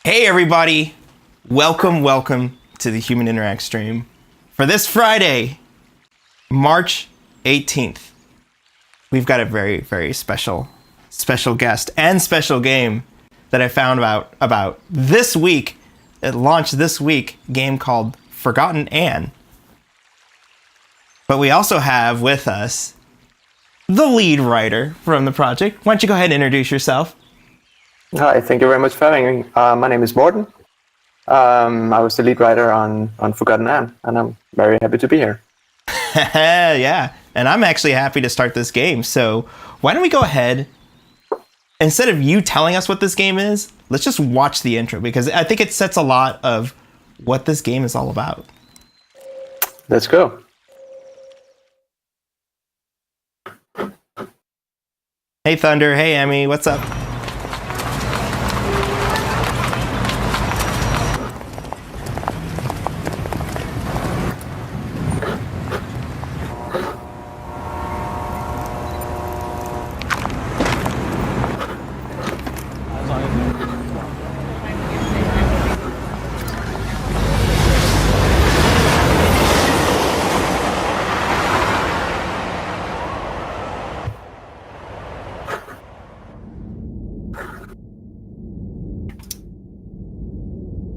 Hey everybody, welcome to the Human Interact stream for this Friday, March 18th. We've got a very special guest and special game that I found about this week. It launched this week, a game called Forgotton Anne. But we also have with us the lead writer from the project. Why don't you go ahead and introduce yourself? Hi, thank you very much for having me. My name is Morten. I was the lead writer on Forgotton Anne, and I'm very happy to be here. Yeah, and I'm actually happy to start this game. So why don't we go ahead, instead of you telling us what this game is, let's just watch the intro, because I think it sets a lot of what this game is all about. Let's go. Hey Thunder, hey Emmy, what's up?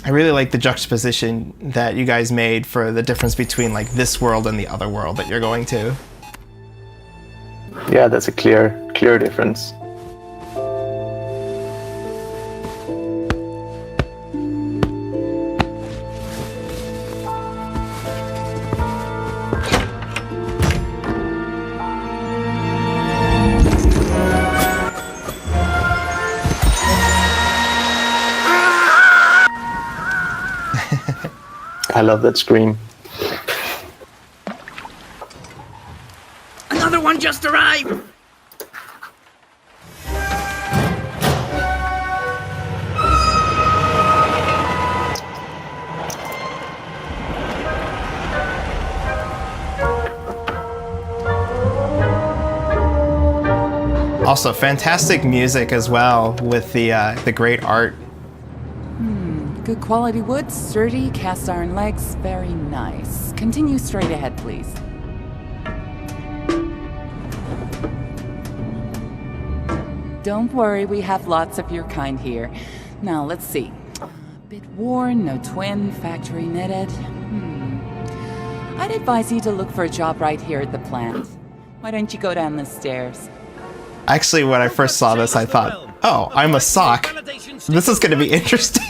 I really like the juxtaposition that you guys made for the difference between like this world and the other world that you're going to. Yeah, that's a clear difference. I love that scream. Another one just arrived! Also, fantastic music as well with the great art. Good quality wood, sturdy, cast iron legs, very nice. Continue straight ahead, please. Don't worry, we have lots of your kind here. Now, let's see. Bit worn, no twin, factory knitted. I'd advise you to look for a job right here at the plant. Why don't you go down the stairs? Actually, when I first saw this, I thought, oh, I'm a sock. This is going to be interesting.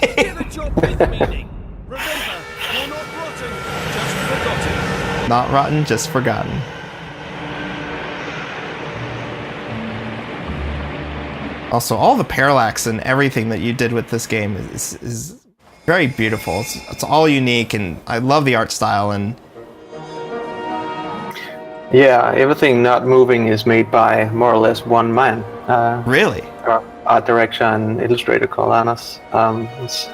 Not rotten, just forgotten. Also, all the parallax and everything that you did with this game is very beautiful. It's all unique, and I love the art style. And yeah, everything not moving is made by more or less one man. Really? Our art director and illustrator called Anas. It's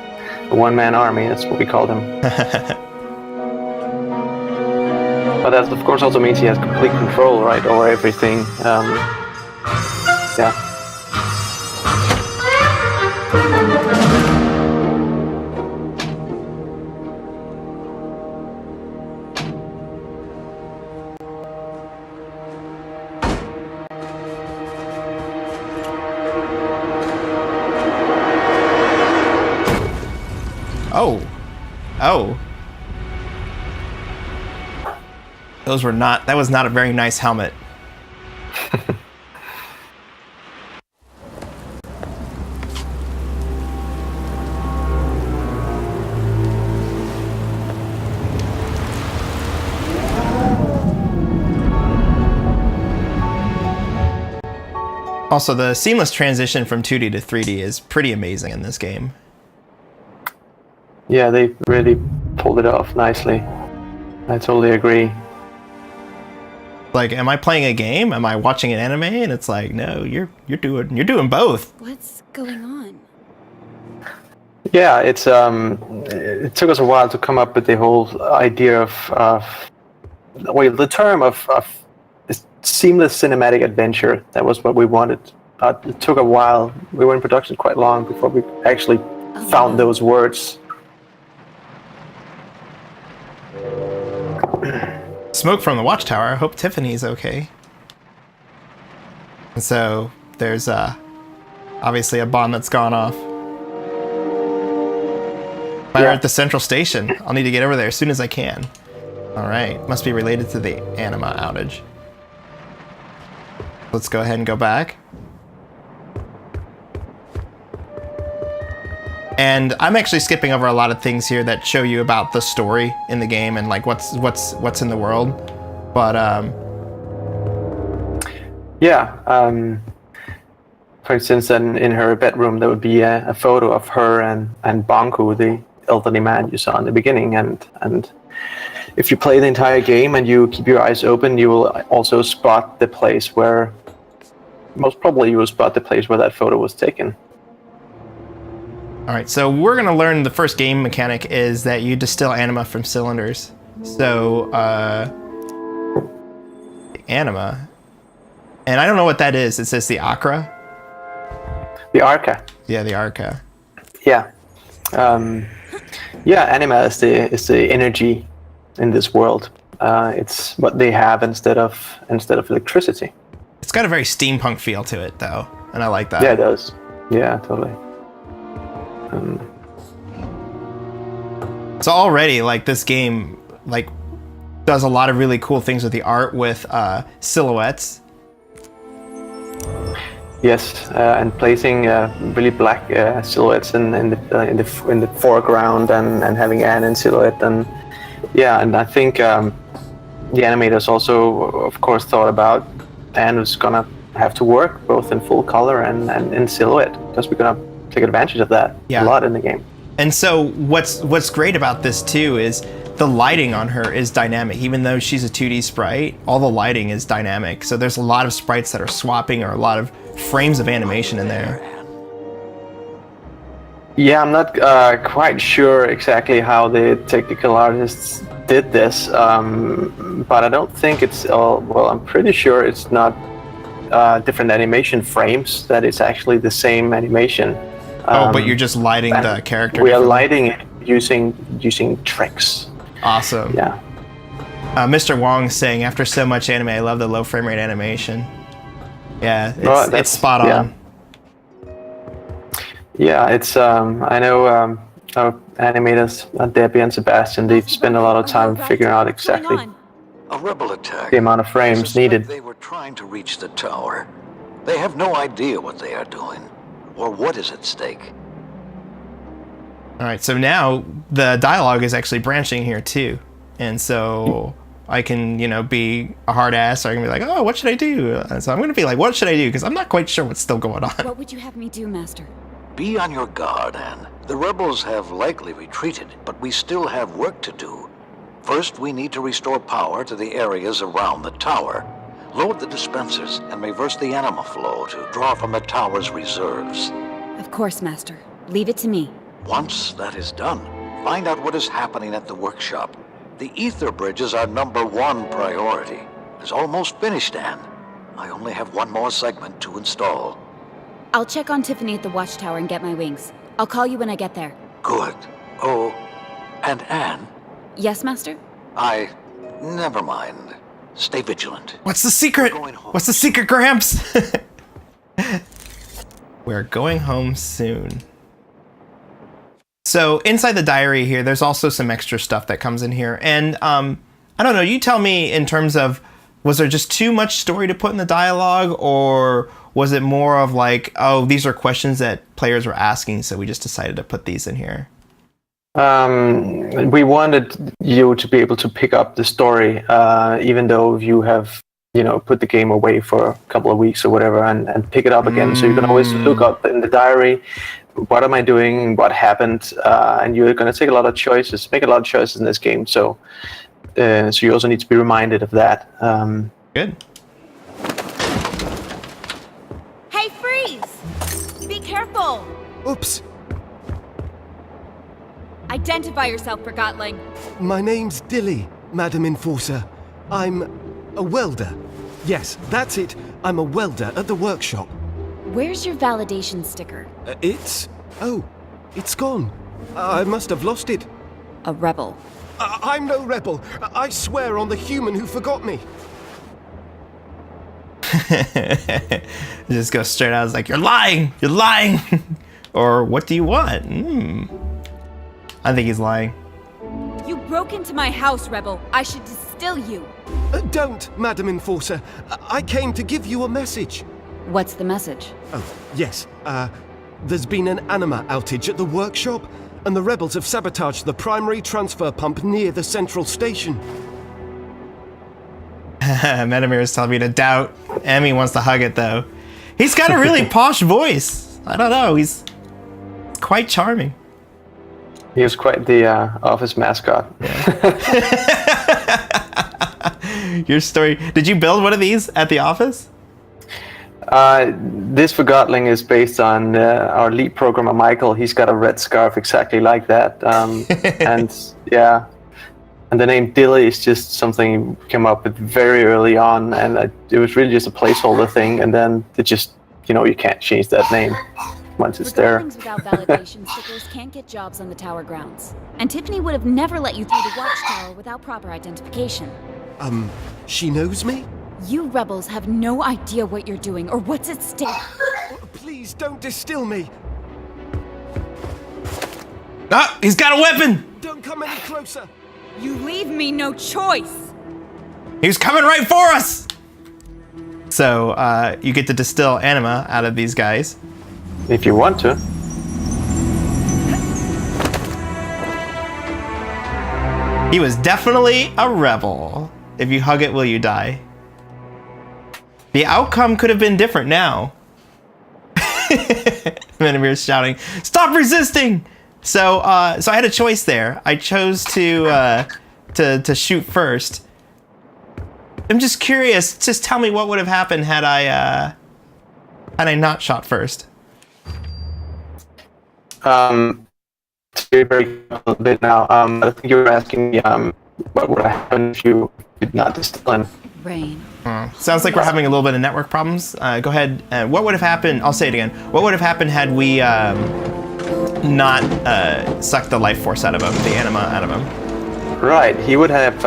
a one-man army, that's what we call him. But that, of course, also means he has complete control, right, over everything. Yeah. Oh. That was not a very nice helmet. Also, the seamless transition from 2D to 3D is pretty amazing in this game. Yeah, they really pulled it off nicely. I totally agree. Like, am I playing a game? Am I watching an anime? And it's like, no, you're doing both. What's going on? Yeah, it took us a while to come up with the whole idea of the term of seamless cinematic adventure. That was what we wanted. It took a while. We were in production quite long before we actually found those words. Smoke from the watchtower. I hope Tiffany's okay. And so there's obviously a bomb that's gone off. Fire at the central station. I'll need to get over there as soon as I can. All right, must be related to the anima outage. Let's go ahead and go back. And I'm actually skipping over a lot of things here that show you about the story in the game and like what's in the world. But for instance, in her bedroom there would be a photo of her and Bonku, the elderly man you saw in the beginning, and if you play the entire game and you keep your eyes open, you will also spot the place where, most probably you will spot the place where that photo was taken. all right, so we're gonna learn the first game mechanic is that you distill anima from cylinders. So anima, and I don't know what that is. It says the Akra. The Arca. Yeah, the Arca. Yeah. Anima is the energy in this world. It's what they have instead of electricity. It's got a very steampunk feel to it, though, and I like that. Yeah, it does. Yeah, totally. So already, like, this game, like, does a lot of really cool things with the art, with silhouettes. Yes, and placing really black silhouettes in the foreground and having Anne in silhouette, and I think the animators also, of course, thought about Anne was gonna have to work both in full color and in silhouette, because we're gonna take advantage of that a lot in the game. And so what's great about this too is the lighting on her is dynamic. Even though she's a 2D sprite, all the lighting is dynamic. So there's a lot of sprites that are swapping, or a lot of frames of animation in there. Yeah, I'm not quite sure exactly how the technical artists did this, but I don't think it's well, I'm pretty sure it's not different animation frames, that it's actually the same animation. But you're just lighting the character. We are lighting it using tricks. Awesome. Yeah. Mr. Wong saying, after so much anime, I love the low frame rate animation. Yeah, it's spot on. Yeah, it's I know our animators, Debbie and Sebastian, they've spent a lot of time figuring out exactly a rebel attack. the amount of frames needed. They were trying to reach the tower. They have no idea what they are doing, or what is at stake. All right, so now the dialogue is actually branching here too, and so I can, be a hard ass, or I can be like, oh, what should I do? And so I'm going to be like, what should I do? Because I'm not quite sure what's still going on. What would you have me do, Master? Be on your guard, Anne. The rebels have likely retreated, but we still have work to do. First, we need to restore power to the areas around the tower. Load the dispensers and reverse the anima flow to draw from the tower's reserves. Of course, Master. Leave it to me. Once that is done, find out what is happening at the workshop. The ether bridge is our #1 priority. It's almost finished, Anne. I only have one more segment to install. I'll check on Tiffany at the watchtower and get my wings. I'll call you when I get there. Good. Oh, and Anne? Yes, Master? Never mind. Stay vigilant. What's the secret? What's the secret, Gramps? We're going home soon. So inside the diary here, there's also some extra stuff that comes in here. And I don't know, you tell me in terms of, was there just too much story to put in the dialogue, or was it more of like, oh, these are questions that players were asking, so we just decided to put these in here? We wanted you to be able to pick up the story, even though you have, put the game away for a couple of weeks or whatever, and pick it up again. So you can always look up in the diary, what am I doing, what happened, and you're going to make a lot of choices in this game. So you also need to be reminded of that. Good. Hey, freeze! Be careful! Oops. Identify yourself, Forgotling. My name's Dilly, Madam Enforcer. I'm a welder. Yes, that's it. I'm a welder at the workshop. Where's your validation sticker? Oh, It's gone. I must have lost it. A rebel. I'm no rebel. I swear on the human who forgot me. Just go straight out. It's like, you're lying. You're lying. Or what do you want? I think he's lying. You broke into my house, rebel. I should distill you. Don't, Madam Enforcer. I came to give you a message. What's the message? Oh, yes. There's been an anima outage at the workshop, and the rebels have sabotaged the primary transfer pump near the central station. Medimir is telling me to doubt. Emmy wants to hug it, though. He's got a really posh voice. I don't know. He's quite charming. He was quite the office mascot. Your story. Did you build one of these at the office? This Forgotling is based on our lead programmer, Michael. He's got a red scarf exactly like that. And yeah. And the name Dilly is just something we came up with very early on. And it was really just a placeholder thing. And then it just, you can't change that name once it's there. Forgottlings without validation stickers can't get jobs on the tower grounds. And Tiffany would have never let you through the watchtower without proper identification. She knows me? You rebels have no idea what you're doing or what's at stake. Please don't distill me. Ah, he's got a weapon! Don't come any closer. You leave me no choice. He was coming right for us! So, you get to distill anima out of these guys. If you want to. He was definitely a rebel. If you hug it, will you die? The outcome could have been different now. Menimir's shouting, "Stop resisting!" So I had a choice there. I chose to shoot first. I'm just curious. Just tell me what would have happened had I not shot first. To be very a bit now. I think you were asking me what would happen if you did not distill him. Rain. Sounds like we're having a little bit of network problems. Go ahead. What would have happened? I'll say it again. What would have happened had we not sucked the life force out of him, the anima out of him? Right. He would have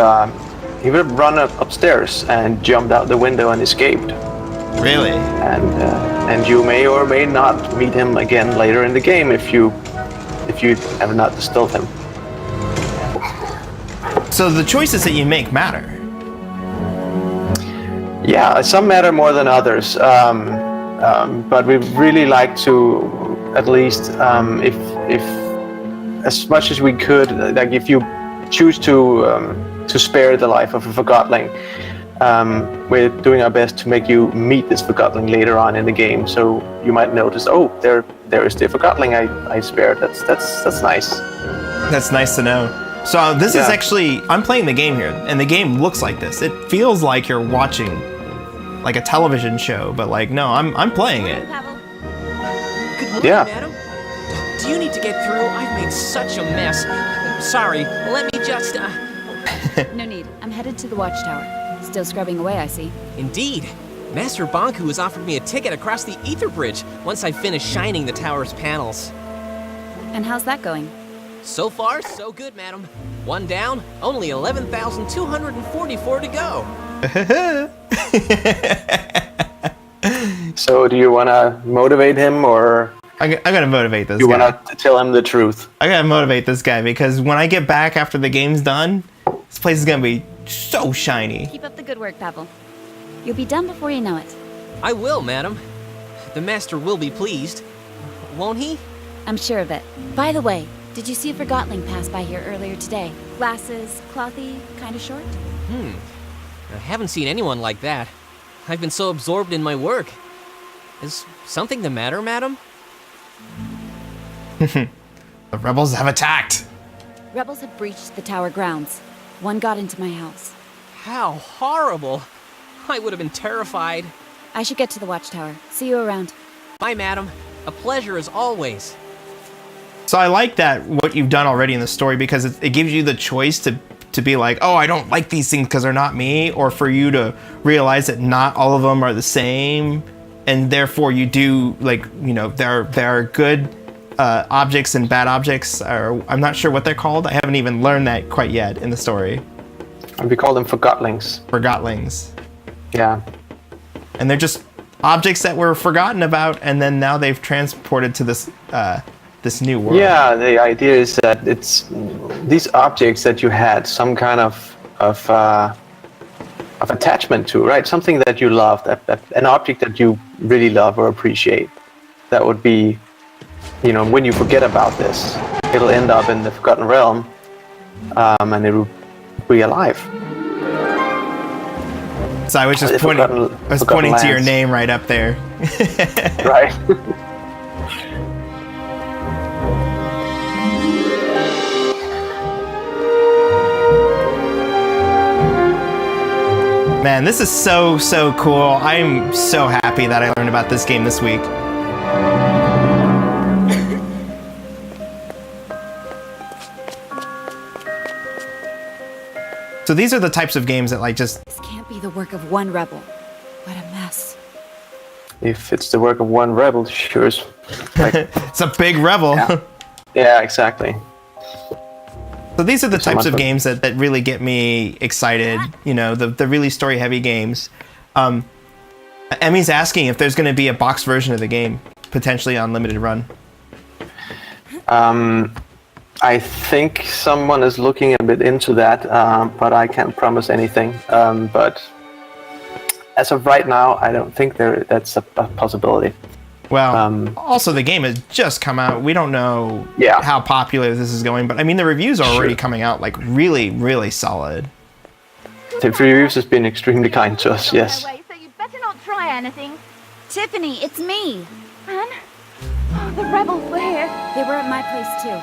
run upstairs and jumped out the window and escaped. Really? And you may or may not meet him again later in the game if you have not distilled him. So the choices that you make matter. Yeah, some matter more than others, but we really like to, at least, if as much as we could, like if you choose to spare the life of a Forgotling, we're doing our best to make you meet this Forgotling later on in the game. So you might notice, oh, there is the Forgotling I spared. That's nice. That's nice to know. So this is actually, I'm playing the game here, and the game looks like this. It feels like you're watching like a television show, but like, no, I'm playing it. Good morning, madam. Do you need to get through? I've made such a mess. Sorry, let me just, No need. I'm headed to the watchtower. Still scrubbing away, I see. Indeed. Master Bonku has offered me a ticket across the Ether Bridge once I finish shining the tower's panels. And how's that going? So far, so good, madam. One down, only 11,244 to go. So do you want to motivate him, or I gotta motivate this guy. You want to tell him the truth? I gotta motivate this guy, because when I get back after the game's done, this place is gonna be so shiny. Keep up the good work, Pavel. You'll be done before you know it. I will, madam. The master will be pleased. Won't he? I'm sure of it. By the way, did you see a Forgotling pass by here earlier today? Glasses, clothy, kinda short? I haven't seen anyone like that. I've been so absorbed in my work. Is something the matter, madam? The rebels have attacked. Rebels have breached the tower grounds. One got into my house. How horrible. I would have been terrified. I should get to the watchtower. See you around. Bye, madam. A pleasure as always. So I like that, what you've done already in the story, because it gives you the choice to be like, oh, I don't like these things because they're not me, or for you to realize that not all of them are the same, and therefore you do, like, you know, there are good objects and bad objects, or I'm not sure what they're called. I haven't even learned that quite yet in the story. We call them Forgotlings. Forgotlings. Yeah. And they're just objects that were forgotten about, and then now they've transported to this this new world. Yeah, the idea is that it's these objects that you had some kind of attachment to, right? Something that you loved, an object that you really love or appreciate. That would be, you know, when you forget about this, it'll end up in the Forgotten Realm, and it will be alive. So I was just pointing to your name right up there. Right. Man, this is so cool. I'm so happy that I learned about this game this week. So these are the types of games that like just... This can't be the work of one rebel. What a mess. If it's the work of one rebel, sure is. Like, it's a big rebel. yeah, exactly. So these are the types of games that really get me excited, you know, the really story-heavy games. Emmy's asking if there's going to be a boxed version of the game, potentially on limited run. I think someone is looking a bit into that, but I can't promise anything. But as of right now, I don't think that's a possibility. Well, also the game has just come out. We don't know how popular this is going, but I mean the reviews are already coming out like really solid. The reviews has been extremely kind to us, yes. So you better not try anything. Tiffany, it's me. Anne? Oh, the rebels were here. They were at my place too.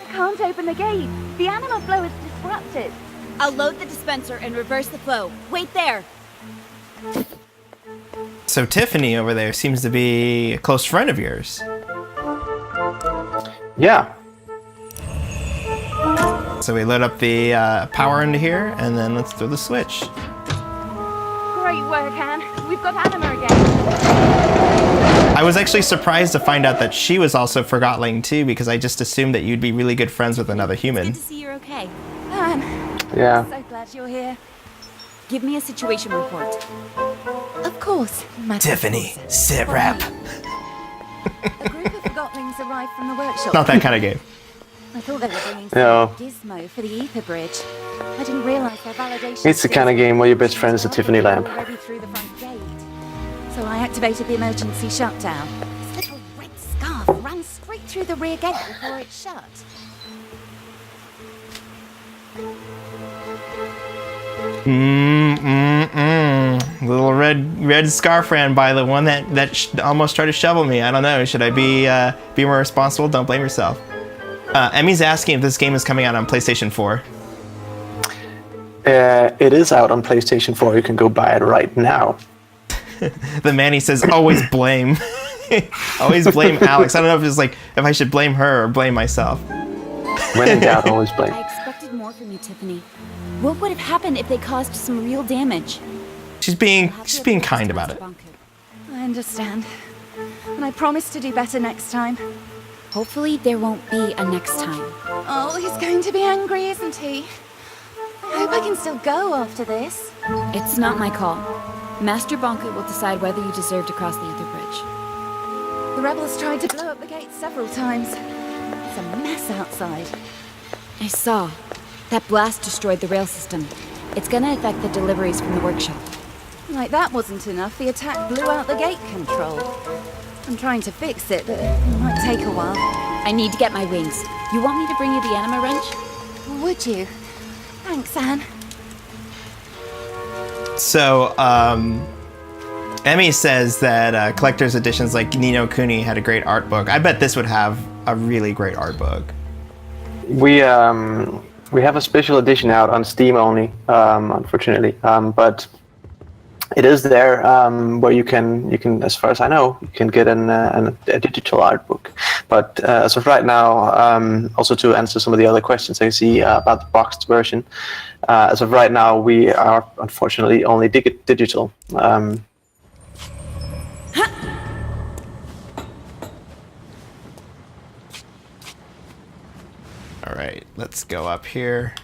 I can't open the gate. The anima flow is disrupted. I'll load the dispenser and reverse the flow. Wait there. So Tiffany over there seems to be a close friend of yours. Yeah. So we load up the power into here, and then let's throw the switch. Great work, Anne. We've got anima again. I was actually surprised to find out that she was also Forgotling too, because I just assumed that you'd be really good friends with another human. Good to see you're okay. Anne. Yeah. So glad you're here. Give me a situation report. Of course, Madam. Tiffany, sit rep. A group of Forgotlings arrived from the workshop. Not that kind of game. I thought they were bringing No. some gizmo for the ether bridge. I didn't realize their validation. It's the kind of game where your best friend is a Tiffany lamp. Already through the front gate. So I activated the emergency shutdown. This little red scarf ran straight through the rear gate before it shut. Little red scarf ran by, the one that almost tried to shovel me. I don't know. Should I be more responsible? Don't blame yourself. Emmy's asking if this game is coming out on PlayStation 4. It is out on PlayStation 4. You can go buy it right now. The Manny says, always blame. Always blame Alex. I don't know if it's like if I should blame her or blame myself. When in doubt, always blame. I expected more from you, Tiffany. What would have happened if they caused some real damage? She's being kind about it. I understand. And I promise to do better next time. Hopefully there won't be a next time. Oh, he's going to be angry, isn't he? I hope I can still go after this. It's not my call. Master Bonku will decide whether you deserve to cross the Ether Bridge. The rebels tried to blow up the gate several times. It's a mess outside. I saw. That blast destroyed the rail system. It's gonna affect the deliveries from the workshop. Like that wasn't enough, the attack blew out the gate control. I'm trying to fix it, but it might take a while. I need to get my wings. You want me to bring you the anima wrench? Would you? Thanks, Anne. So, Emmy says that collector's editions like Ni no Kuni had a great art book. I bet this would have a really great art book. We have a special edition out on Steam only, unfortunately. But it is there where you can, as far as I know, you can get a digital art book. But as of right now, also to answer some of the other questions I see about the boxed version, as of right now, we are unfortunately only digital. let's go up here.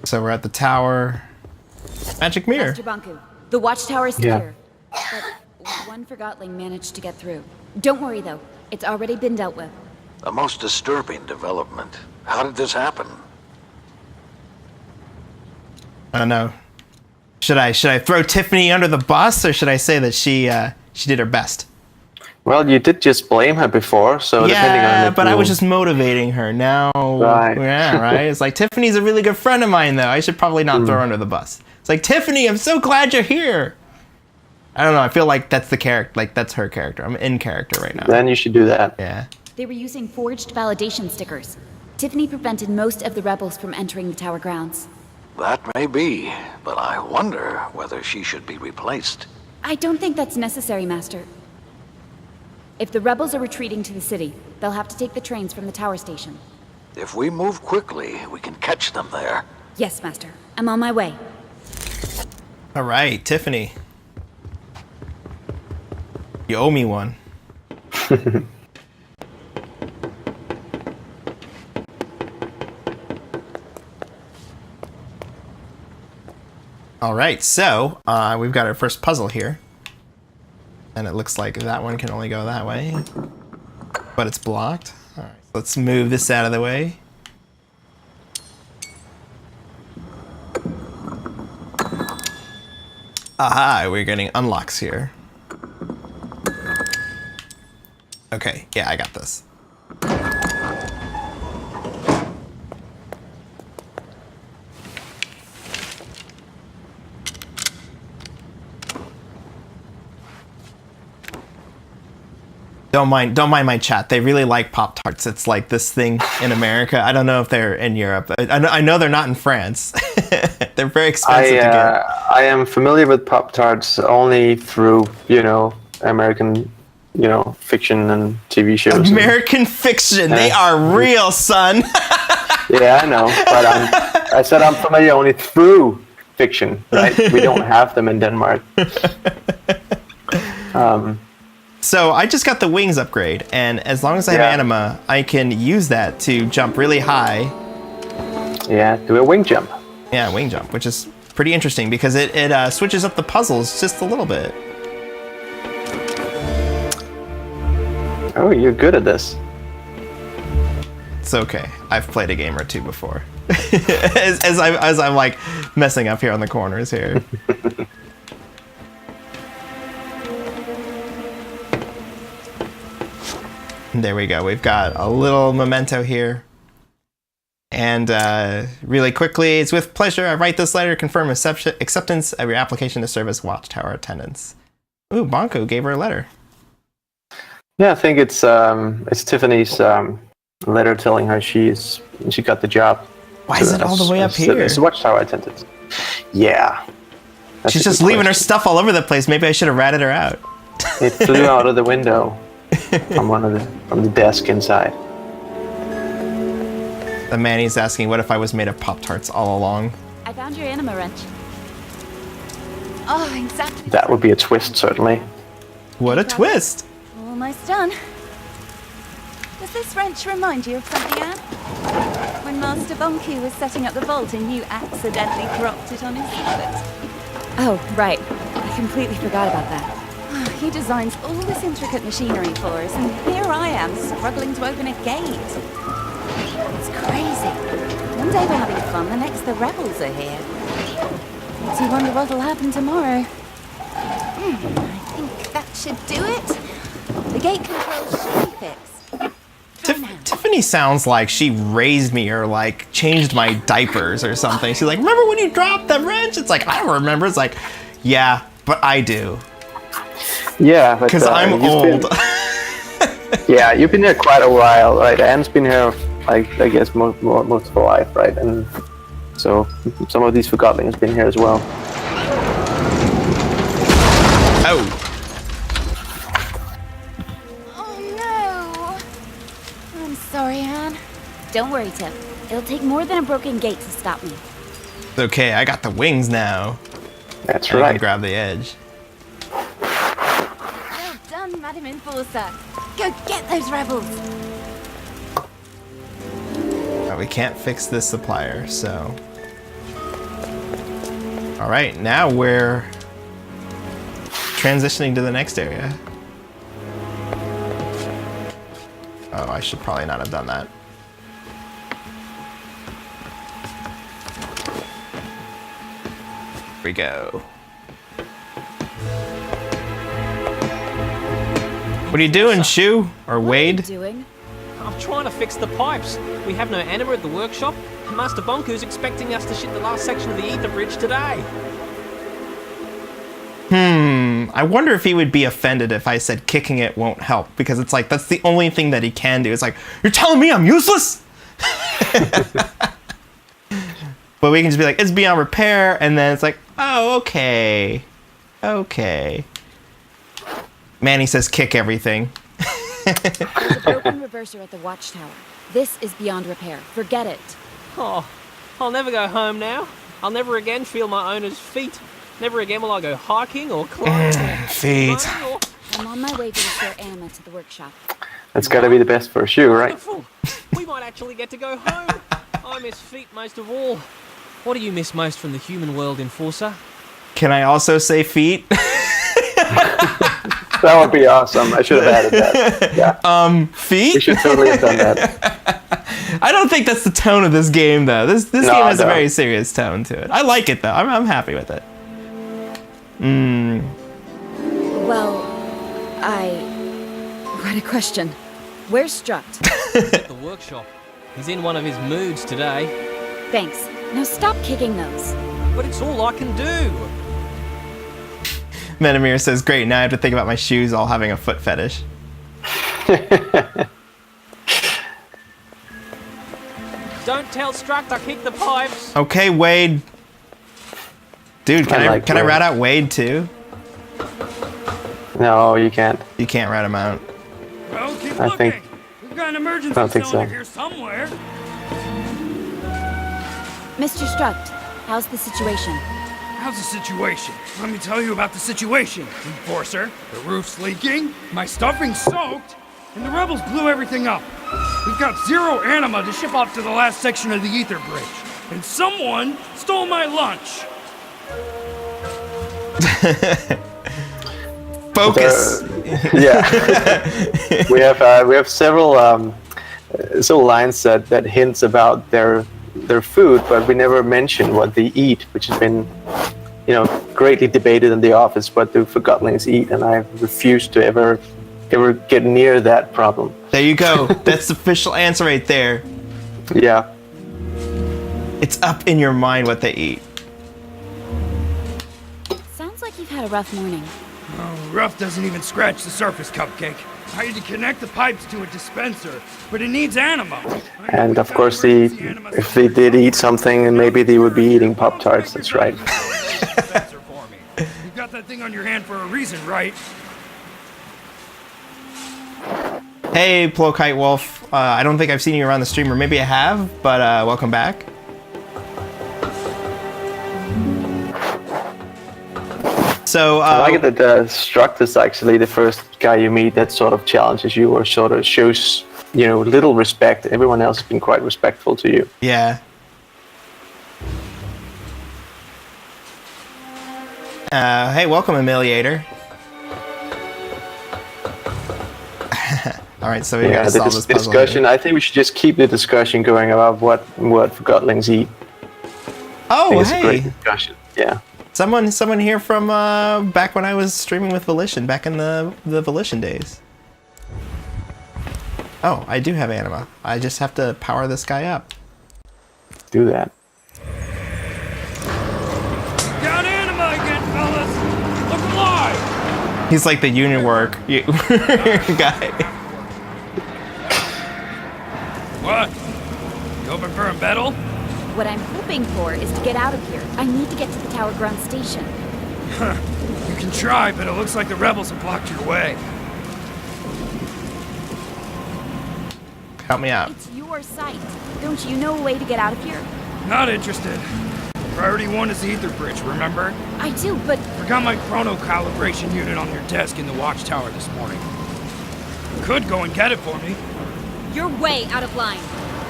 So we're at the tower. Magic mirror. Master Banku, the watchtower is Yeah. secure. But one Forgotling managed to get through. Don't worry though, it's already been dealt with. A most disturbing development. How did this happen? I don't know. Should I throw Tiffany under the bus, or should I say that she did her best? Well, you did just blame her before, so depending on Yeah, if but I you- was just motivating her. Now, Right. yeah, right. It's like Tiffany's a really good friend of mine, though. I should probably not throw her under the bus. It's like, Tiffany, I'm so glad you're here. I don't know. I feel like that's the character. Like that's her character. I'm in character right now. Then you should do that. Yeah. They were using forged validation stickers. Tiffany prevented most of the rebels from entering the tower grounds. That may be, but I wonder whether she should be replaced. I don't think that's necessary, Master. If the rebels are retreating to the city, they'll have to take the trains from the tower station. If we move quickly, we can catch them there. Yes, Master. I'm on my way. All right, Tiffany. You owe me one. All right, so we've got our first puzzle here. And it looks like that one can only go that way. But it's blocked. All right, let's move this out of the way. Aha, we're getting unlocks here. Okay, yeah, I got this. Don't mind my chat. They really like Pop-Tarts. It's like this thing in America. I don't know if they're in Europe. I know they're not in France. They're very expensive to get. I am familiar with Pop-Tarts only through, American, fiction and TV shows. American fiction. They are real, son. Yeah, I know. But I said I'm familiar only through fiction, right? We don't have them in Denmark. So I just got the wings upgrade, and as long as I have anima, I can use that to jump really high. Yeah, do a wing jump. Yeah, wing jump, which is pretty interesting because it switches up the puzzles just a little bit. Oh, you're good at this. It's okay. I've played a game or two before. as I'm like messing up here on the corners here. There we go. We've got a little memento here. And really quickly, it's with pleasure I write this letter to confirm acceptance of your application to serve as watchtower attendants. Ooh, Bonko gave her a letter. Yeah, I think it's Tiffany's letter telling her she got the job. Why is it all the way up here? It's a watchtower attendant. Yeah. That's She's a good just leaving her question. stuff all over the place. Maybe I should have ratted her out. It flew out of the window from the desk inside. The Manny's asking, what if I was made of Pop-Tarts all along? I found your anima wrench. Oh, exactly. That would be a twist, certainly. What a twist! Almost done. Does this wrench remind you of something, Anne? When Master Bonku was setting up the vault and you accidentally dropped it on his foot. Oh, right. I completely forgot about that. He designs all this intricate machinery for us, and here I am struggling to open a gate. It's crazy. One day we're having fun, the next the rebels are here. Makes you wonder what'll happen tomorrow. I think that should do it. The gate controls should be fixed. Tiffany sounds like she raised me or like changed my diapers or something. She's like, remember when you dropped the wrench? It's like, I don't remember. It's like, yeah, but I do. Yeah, because I'm old. Yeah, you've been here quite a while, right? Anne's been here, like, I guess, most of her life, right? And so some of these Forgottlings have been here as well. Oh. Oh no! I'm sorry, Anne. Don't worry, Tim. It'll take more than a broken gate to stop me. It's okay, I got the wings now. That's I right. can grab the edge. Well done, Madam Enforcer. Go get those rebels! We can't fix this supplier, so... Alright, now we're transitioning to the next area. Oh, I should probably not have done that. Here we go. What are you doing, Shu? Or Wade? Doing? I'm trying to fix the pipes. We have no anima at the workshop, and Master Bonku's expecting us to ship the last section of the ether bridge today. I wonder if he would be offended if I said kicking it won't help, because it's like, that's the only thing that he can do. It's like, you're telling me I'm useless? But we can just be like, it's beyond repair, and then it's like, oh, okay. Okay. Manny says kick everything. There's a broken reverser at the watchtower. This is beyond repair. Forget it. Oh, I'll never go home now. I'll never again feel my owner's feet. Never again will I go hiking or climbing. Feet. I'm on my way to restore anima to the workshop. That's got to be the best for Shu, right? Wonderful. We might actually get to go home. I miss feet most of all. What do you miss most from the human world, Enforcer? Can I also say feet? That would be awesome. I should have added that. Yeah. Feet? We should totally have done that. I don't think that's the tone of this game, though. This game has a very serious tone to it. I like it, though. I'm happy with it. Well, What a question. Where's Struct? At the workshop. He's in one of his moods today. Thanks. Now stop kicking those. But it's all I can do. Metamir says, great, now I have to think about my shoes all having a foot fetish. Don't tell Struct I kicked the pipes. Okay, Wade. Dude, can I rat out Wade too? No, you can't. You can't rat him out. Well, keep I looking. think- We've got an emergency I don't think cylinder so. here somewhere. Mr. Struct, how's the situation? How's the situation? Let me tell you about the situation, Enforcer. The roof's leaking, my stuffing's soaked, and the rebels blew everything up. We've got 0 anima to ship off to the last section of the ether bridge, and someone stole my lunch. Focus. Yeah. we have several lines that hints about their food, but we never mention what they eat, which has been, greatly debated in the office. What do Forgottlings eat? And I refuse to ever get near that problem. There you go. That's the official answer right there. Yeah. It's up in your mind what they eat. Sounds like you've had a rough morning. Oh, rough doesn't even scratch the surface, Cupcake. I had to connect the pipes to a dispenser, but it needs anima. And of course, if they did eat something, maybe they would be eating Pop-Tarts. That's right. You've got that thing on your hand for a reason, right? Hey, Plokite Wolf. I don't think I've seen you around the stream, or maybe I have, but welcome back. So, I like it that Struct is actually the first guy you meet that sort of challenges you or sort of shows, little respect. Everyone else has been quite respectful to you. Yeah. Hey, welcome, Humiliator. All right, so we gotta solve this puzzle discussion. here. I think we should just keep the discussion going about what Forgottlings eat. Oh, It's a great hey. discussion. Yeah. Someone here from back when I was streaming with Volition, back in the Volition days. Oh, I do have anima. I just have to power this guy up. Do that. Got anima again, fellas! Look alive! He's like the union work guy. What? You open for a battle? What I'm hoping for is to get out of here. I need to get to the Tower Ground Station. You can try, but it looks like the rebels have blocked your way. Help me out. It's your site. Don't you know a way to get out of here? Not interested. Priority 1 is the ether bridge, remember? I do, but Forgot my chrono calibration unit on your desk in the watchtower this morning. You could go and get it for me. You're way out of line.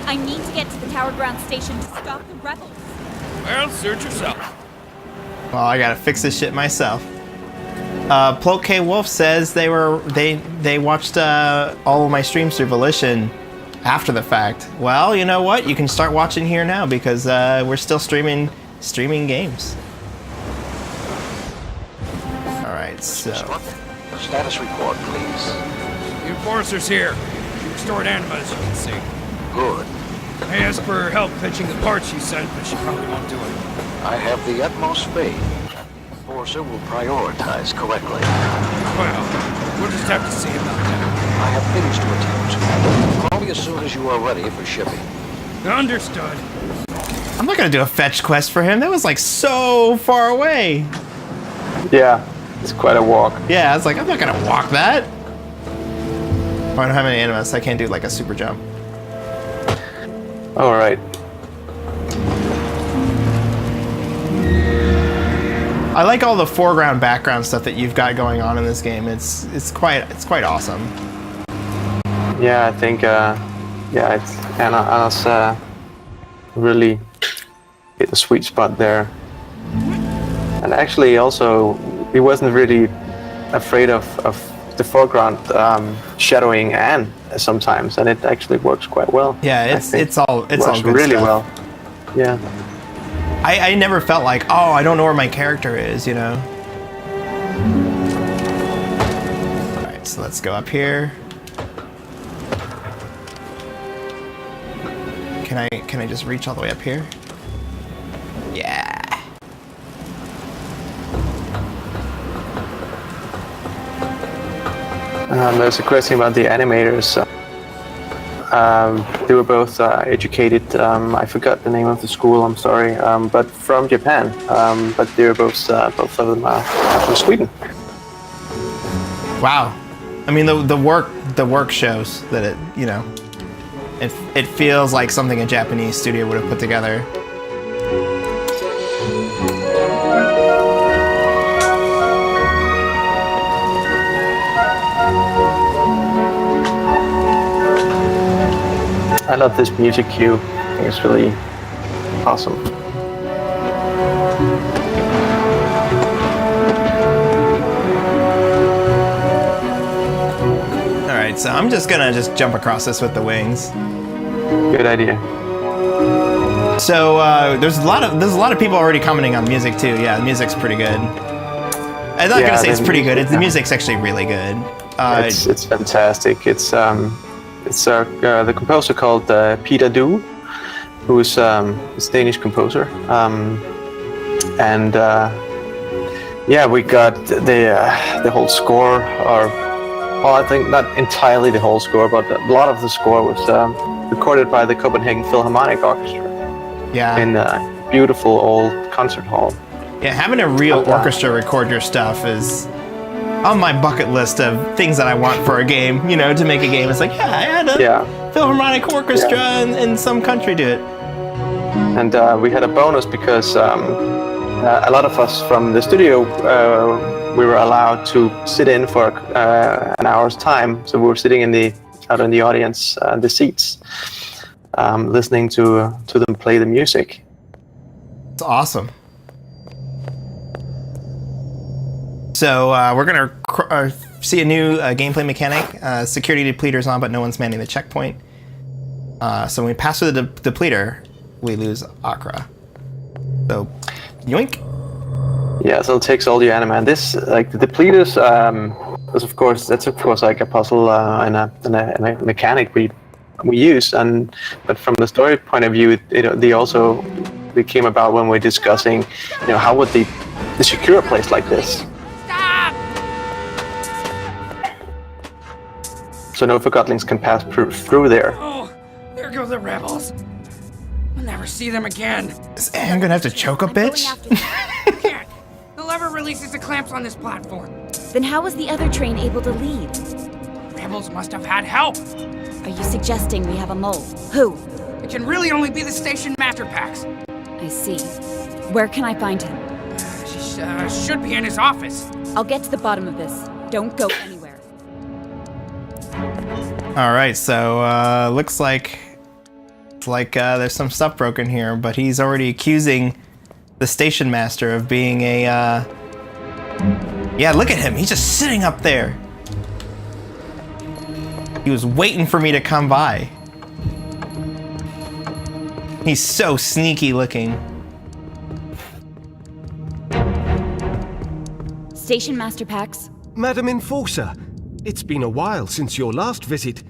I need to get to the Tower Ground Station to stop the rebels. Well, search yourself. Well, I gotta fix this shit myself. Ploke K Wolf says they watched all of my streams through Volition after the fact. Well, you know what? You can start watching here now because we're still streaming games. All right, so Status report, please. The Enforcer's here. She restored anima, as you can see. Good. I asked for her help fetching the parts she sent, but she probably won't do it. I have the utmost faith. Enforcer will prioritize correctly. Well, we'll just have to see about that. I have things to attend to. Call me as soon as you are ready for shipping. Understood. I'm not gonna do a fetch quest for him. That was like so far away. Yeah, it's quite a walk. Yeah, I was like, I'm not gonna walk that. Oh, I don't have any animus. I can't do like a super jump. All right. I like all the foreground, background stuff that you've got going on in this game. It's quite awesome. Yeah, I think it's Anna's really hit the sweet spot there. And actually, also, he wasn't really afraid of the foreground shadowing Anne sometimes, and it actually works quite well. Yeah, it's all good really stuff. well. Yeah. I never felt like, oh, I don't know where my character is, you know. All right, so let's go up here. Can I just reach all the way up here? Yeah. There's a question about the animators. They were both educated. I forgot the name of the school. I'm sorry, but from Japan. But they were both of them are from Sweden. Wow. I mean, the work shows that it feels like something a Japanese studio would have put together. I love this music cue. I think it's really awesome. All right, so I'm just gonna jump across this with the wings. Good idea. So there's a lot of people already commenting on music too. Yeah, the music's pretty good. I'm not gonna say it's pretty good. The music's actually really good. It's fantastic. It's the composer called Peter Du, who's a Danish composer, and we got the whole score, I think not entirely the whole score, but a lot of the score was recorded by the Copenhagen Philharmonic Orchestra. Yeah. In a beautiful old concert hall. Yeah, having a real orchestra record your stuff is on my bucket list of things that I want for a game, to make a game. It's like, I had a Philharmonic Orchestra in some country do it. And we had a bonus because a lot of us from the studio, we were allowed to sit in for an hour's time. So we were sitting out in the audience, the seats, listening to them play the music. It's awesome. So we're going to see a new gameplay mechanic. Security depleter's on, but no one's manning the checkpoint. So when we pass through the depleter, we lose Akra. So, yoink. Yeah, so it takes all the anima. And this, like the depleters, that's of course like a puzzle and a mechanic we use. But from the story point of view, they came about when we're discussing, how would they secure a place like this. So no Forgottlings can pass through there. Oh, there go the rebels. We'll never see them again. Is Anne gonna have to choke a bitch? Can't. The lever releases the clamps on this platform. Then how was the other train able to leave? Rebels must have had help. Are you suggesting we have a mole? Who? It can really only be the station master packs. I see. Where can I find him? She should be in his office. I'll get to the bottom of this. Don't go anywhere. All right, so looks like there's some stuff broken here, but he's already accusing the station master of being a. Yeah, look at him. He's just sitting up there. He was waiting for me to come by. He's so sneaky looking. Station Master Pax. Madam Enforcer, it's been a while since your last visit.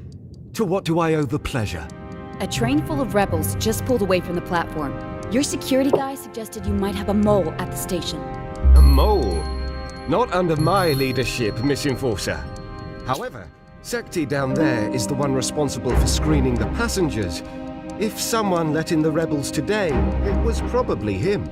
To what do I owe the pleasure? A train full of rebels just pulled away from the platform. Your security guy suggested you might have a mole at the station. A mole? Not under my leadership, Miss Enforcer. However, Sekti down there is the one responsible for screening the passengers. If someone let in the rebels today, it was probably him.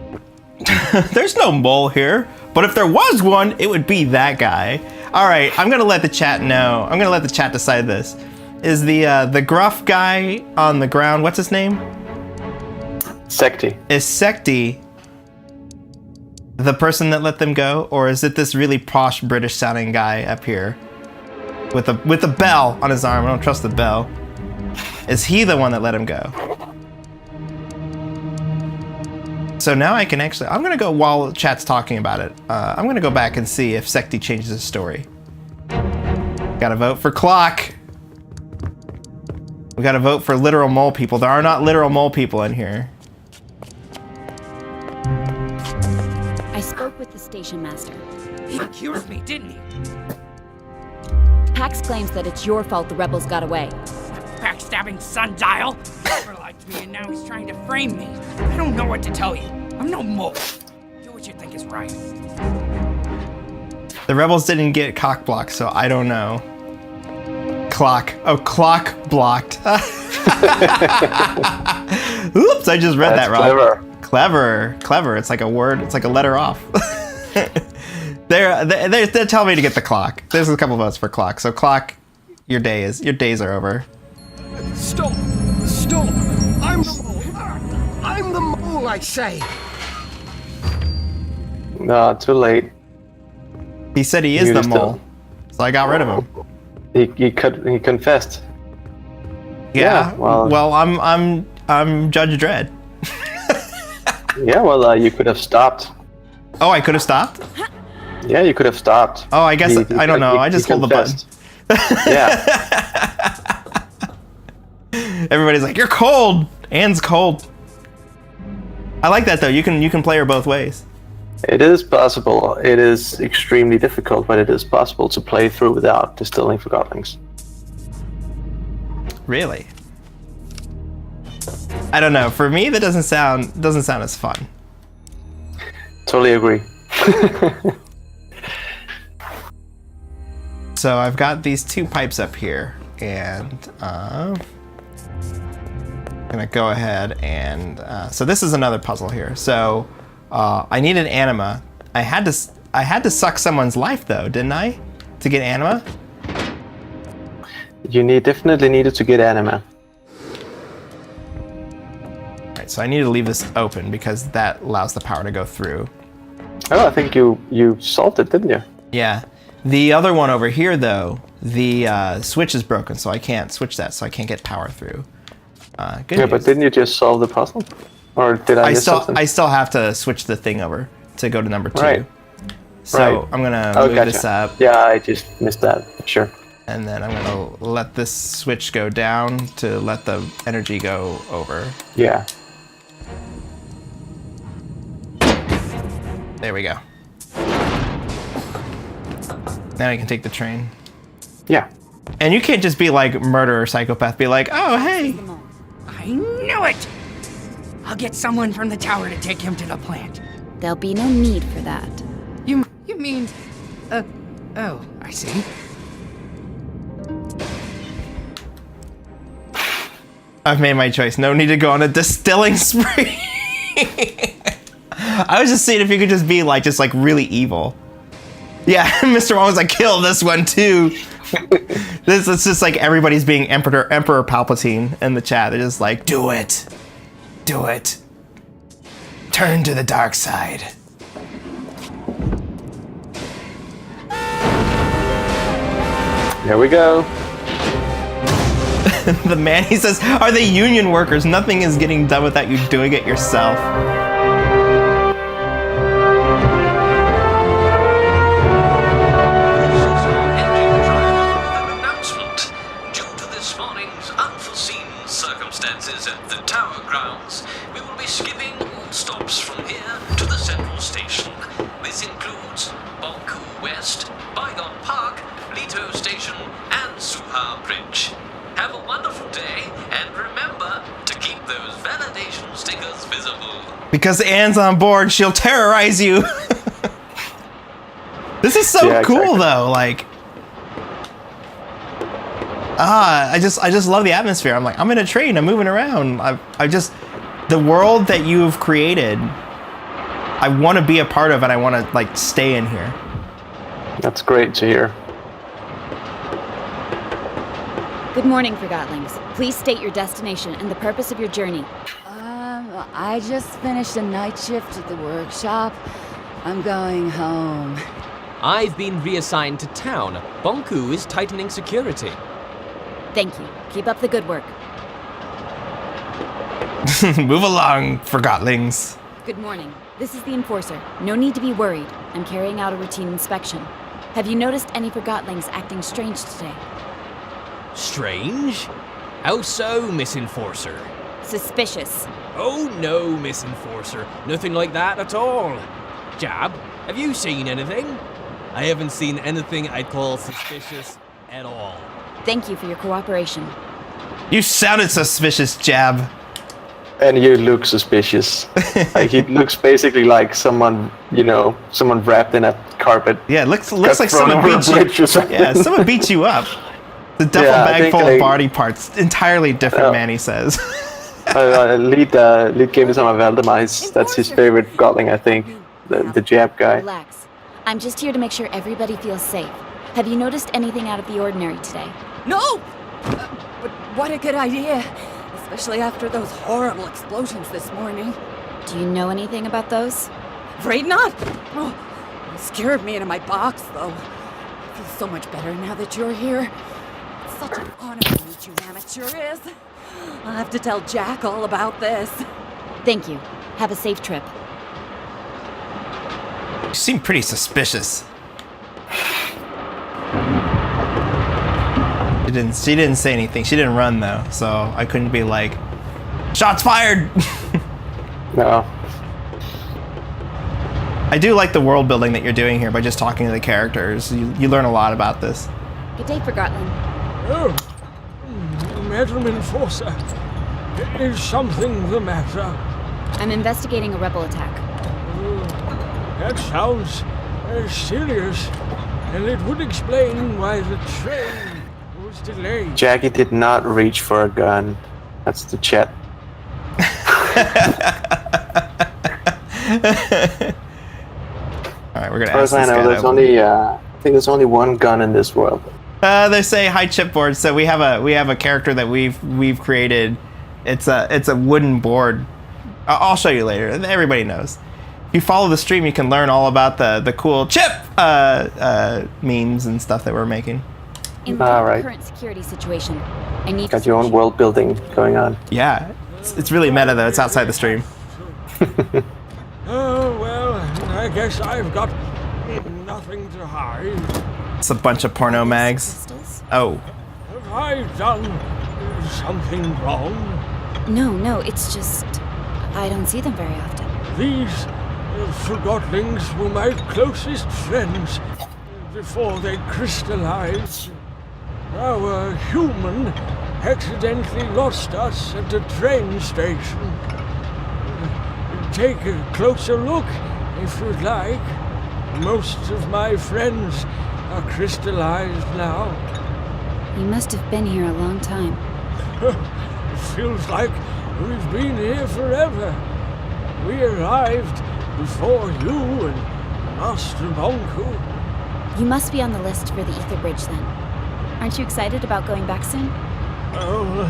There's no mole here, but if there was one, it would be that guy. All right, I'm gonna let the chat know. I'm gonna let the chat decide this. Is the gruff guy on the ground? What's his name? Sekti. Is Sekti the person that let them go, or is it this really posh British-sounding guy up here with a bell on his arm? I don't trust the bell. Is he the one that let him go? So now I can actually, I'm gonna go while chat's talking about it. I'm gonna go back and see if Sekti changes his story. Gotta vote for Clock. We gotta vote for literal mole people. There are not literal mole people in here. I spoke with the station master. He accused me, didn't he? Pax claims that it's your fault the rebels got away. Backstabbing sundial. Never liked me, and now he's trying to frame me. I don't know what to tell you. I'm no mole. Do what you think is right. The rebels didn't get cock blocked, so I don't know. Clock. Oh, Clock blocked. Oops, I just read that wrong. Clever. It's like a word. It's like a letter off. They're telling me to get the Clock. There's a couple votes for Clock. So Clock, your days are over. Stop! I'm the mole! I'm the mole, I say! No, too late. He said he is the mole, so I got rid of him. He confessed. Yeah. Well, I'm Judge Dredd. Yeah. Well, you could have stopped. Oh, I could have stopped. Yeah, you could have stopped. Oh, I guess I don't know. I just hold the button. Yeah. Everybody's like, "You're cold." Anne's cold. I like that though. You can play her both ways. It is possible. It is extremely difficult, but it is possible to play through without distilling Forgottlings. Really? I don't know. For me, that doesn't sound as fun. Totally agree. So I've got these two pipes up here, and I'm gonna go ahead and so this is another puzzle here. So I needed anima. I had to suck someone's life though, didn't I, to get anima? You definitely needed to get anima. Right, so I need to leave this open because that allows the power to go through. Oh, I think you solved it, didn't you? Yeah. The other one over here though, the switch is broken, so I can't switch that, so I can't get power through. Good news. But didn't you just solve the puzzle? Or did I miss something? I still have to switch the thing over to go to number 2. Right. So I'm gonna move this up. Yeah, I just missed that. Sure. And then I'm gonna let this switch go down to let the energy go over. Yeah. There we go. Now I can take the train. Yeah. And you can't just be like murderer psychopath. Be like, oh hey. I knew it! I'll get someone from the tower to take him to the plant. There'll be no need for that. You mean... oh, I see. I've made my choice. No need to go on a distilling spree. I was just seeing if you could just be like really evil. Yeah, Mr. Wong was like, kill this one too. It's just like everybody's being Emperor Palpatine in the chat. They're just like, do it. Do it. Turn to the dark side. Here we go. The man, he says, are they union workers? Nothing is getting done without you doing it yourself. Circumstances at the tower grounds, we will be skipping all stops from here to the central station. This includes Bonku West, Bygone Park, Leto Station, and Suha Bridge. Have a wonderful day, and remember to keep those validation stickers visible. Because Anne's on board, she'll terrorize you. This is so cool, exactly. Though, like... I just love the atmosphere. I'm like, I'm in a train, I'm moving around. The world that you've created, I want to be a part of, and I want to like stay in here. That's great to hear. Good morning, Forgottlings. Please state your destination and the purpose of your journey. I just finished a night shift at the workshop. I'm going home. I've been reassigned to town. Bonku is tightening security. Thank you. Keep up the good work. Move along, Forgottlings. Good morning. This is the Enforcer. No need to be worried. I'm carrying out a routine inspection. Have you noticed any Forgottlings acting strange today? Strange? How so, Miss Enforcer? Suspicious. Oh no, Miss Enforcer. Nothing like that at all. Jab, have you seen anything? I haven't seen anything I'd call suspicious at all. Thank you for your cooperation. You sounded suspicious, Jab. And you look suspicious. Like he looks basically like someone, someone wrapped in a carpet. Yeah, it looks like someone beat you. Yeah, someone beat you up. The duffel bag full of body parts. Entirely different man, he says. Lead came to some of Valdemar. That's his favorite Gotling, I think. The Jab guy. Relax. I'm just here to make sure everybody feels safe. Have you noticed anything out of the ordinary today? No! But what a good idea. Especially after those horrible explosions this morning. Do you know anything about those? Afraid not. Oh, it scared me into my box, though. I feel so much better now that you're here. It's such an honor to meet you, ma'am. It sure is. I'll have to tell Jack all about this. Thank you. Have a safe trip. You seem pretty suspicious. She didn't say anything. She didn't run though, so I couldn't be like, shots fired. No. I do like the world building that you're doing here by just talking to the characters. You learn a lot about this. Good day, Forgotton. Oh, Madam Enforcer, is something the matter? I'm investigating a rebel attack. That sounds serious, and it would explain why the train was delayed. Jackie did not reach for a gun. That's the chat. All right, we're gonna ask this guy. There's only, I think there's only one gun in this world. They say hi chipboard. So we have a character that we've created. It's a wooden board. I'll show you later. Everybody knows. If you follow the stream, you can learn all about the cool chip memes and stuff that we're making. In the current security situation, I need. Got your own world building going on. Yeah, it's really meta though. It's outside the stream. Oh well, I guess I've got nothing to hide. It's a bunch of porno mags. Oh. Have I done something wrong? No, it's just I don't see them very often. These Forgottlings were my closest friends before they crystallized. Our human accidentally lost us at the train station. Take a closer look if you'd like. Most of my friends are crystallized now. You must have been here a long time. It feels like we've been here forever. We arrived before you and Master Bonku. You must be on the list for the Ether Bridge then. Aren't you excited about going back soon? Oh,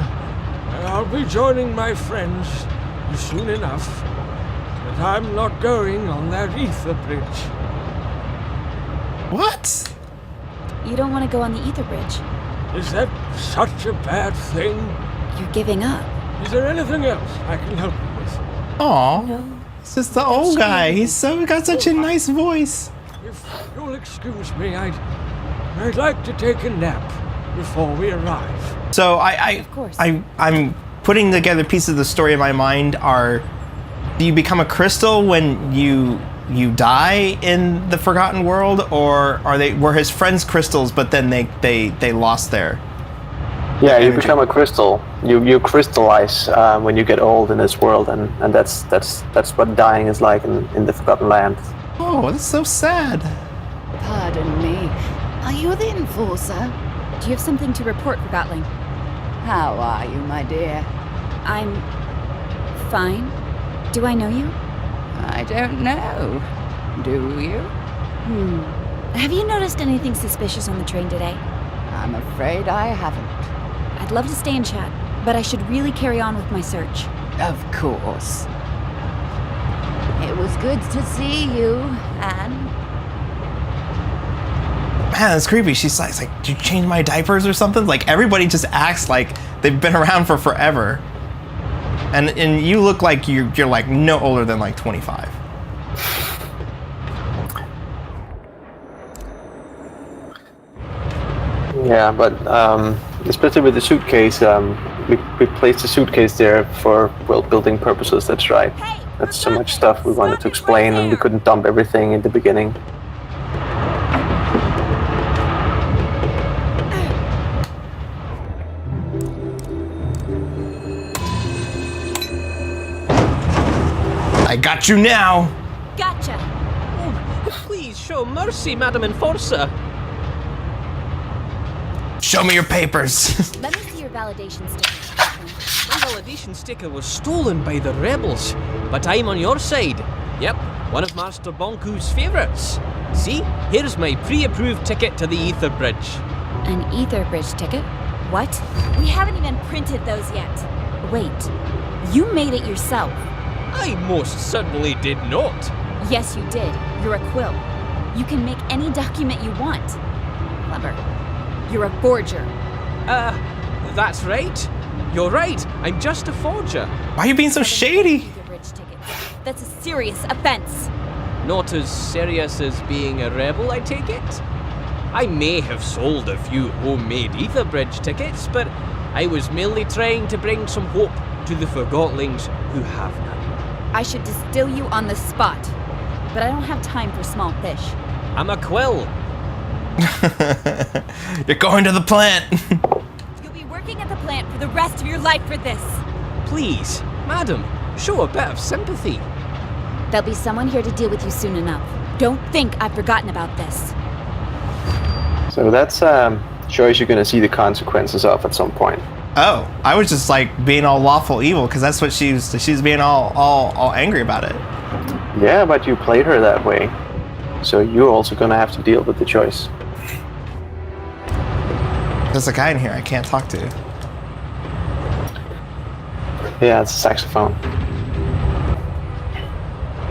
I'll be joining my friends soon enough. But I'm not going on that Ether Bridge. What? You don't want to go on the Ether Bridge? Is that such a bad thing? You're giving up. Is there anything else I can help you with? Aw. No. It's just the old guy. He's got such a nice voice. If you'll excuse me, I'd like to take a nap before we arrive. So Of course. I'm putting together pieces of the story in my mind. Do you become a crystal when you die in the Forgotten World, or were his friends crystals but then they lost their Yeah, you energy? become a crystal. You crystallize when you get old in this world, and that's what dying is like in the Forgotten Land. Oh, that's so sad. Pardon me. Are you the Enforcer? Do you have something to report, Forgotling? How are you, my dear? I'm fine. Do I know you? I don't know. Do you? Have you noticed anything suspicious on the train today? I'm afraid I haven't. I'd love to stay and chat, but I should really carry on with my search. Of course. It was good to see you, Anne. Man, that's creepy. She's like, did you change my diapers or something? Like, everybody just acts like they've been around for forever. And you look like you're like no older than like 25. Yeah, but especially with the suitcase, we placed the suitcase there for world-building purposes. That's right. That's so much stuff we wanted to explain, and we couldn't dump everything in the beginning. I got you now. Gotcha! Oh, please show mercy, Madam Enforcer. Show me your papers. Let me see your validation sticker. My validation sticker was stolen by the rebels, but I'm on your side. Yep, one of Master Bonku's favorites. See, here's my pre-approved ticket to the Ether Bridge. An Ether Bridge ticket? What? We haven't even printed those yet. Wait, you made it yourself. I most certainly did not. Yes, you did. You're a quill. You can make any document you want. Clever. You're a forger. That's right. You're right. I'm just a forger. Why are you being so shady? Ether Bridge tickets. That's a serious offense. Not as serious as being a rebel, I take it? I may have sold a few homemade Ether Bridge tickets, but I was merely trying to bring some hope to the Forgotlings who have none. I should distill you on the spot, but I don't have time for small fish. I'm a quill. You're going to the plant. You'll be working at the plant for the rest of your life for this. Please, madam, show a bit of sympathy. There'll be someone here to deal with you soon enough. Don't think I've forgotten about this. So that's choice you're going to see the consequences of at some point. Oh, I was just like being all lawful evil because that's what she's being all angry about it. Yeah, but you played her that way. So you're also going to have to deal with the choice. There's a guy in here I can't talk to. Yeah, it's a saxophone.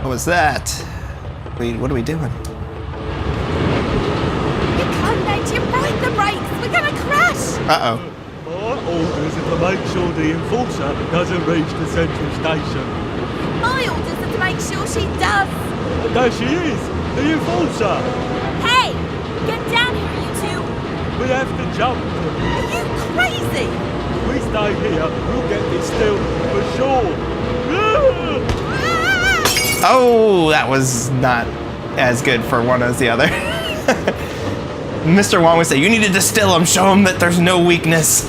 What was that? What are we doing? You can't let you find the brakes! We're gonna crash! Uh-oh. My orders are to make sure the Enforcer doesn't reach the central station. My orders are to make sure she does! And there she is, the Enforcer! Hey! Get down here, you two! We have to jump. Are you crazy? If we stay here, we'll get distilled for sure. Oh, that was not as good for one as the other. Mr. Wong would say, you need to distill him, show him that there's no weakness.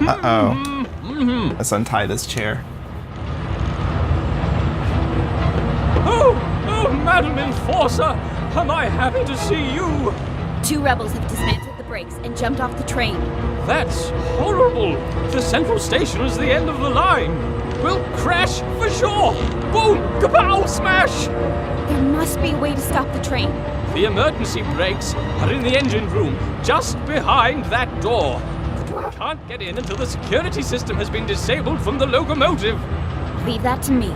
Uh-oh. Let's untie this chair. Oh, Madam Enforcer, am I happy to see you? 2 rebels have dismantled the brakes and jumped off the train. That's horrible. The central station is the end of the line. We'll crash for sure. Boom, kapow, smash. There must be a way to stop the train. The emergency brakes are in the engine room, just behind that door. We can't get in until the security system has been disabled from the locomotive. Leave that to me.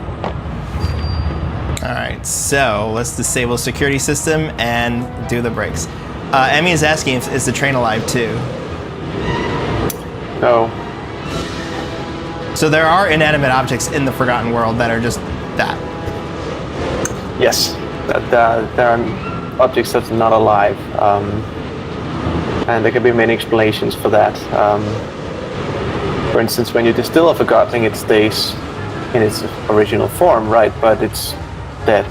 Alright, so let's disable security system and do the brakes. Emmy is asking if is the train alive too? No. So there are inanimate objects in the Forgotten World that are just that. Yes, there are objects that are not alive, and there can be many explanations for that. For instance, when you distill a Forgotten, it stays in its original form, right? But it's dead.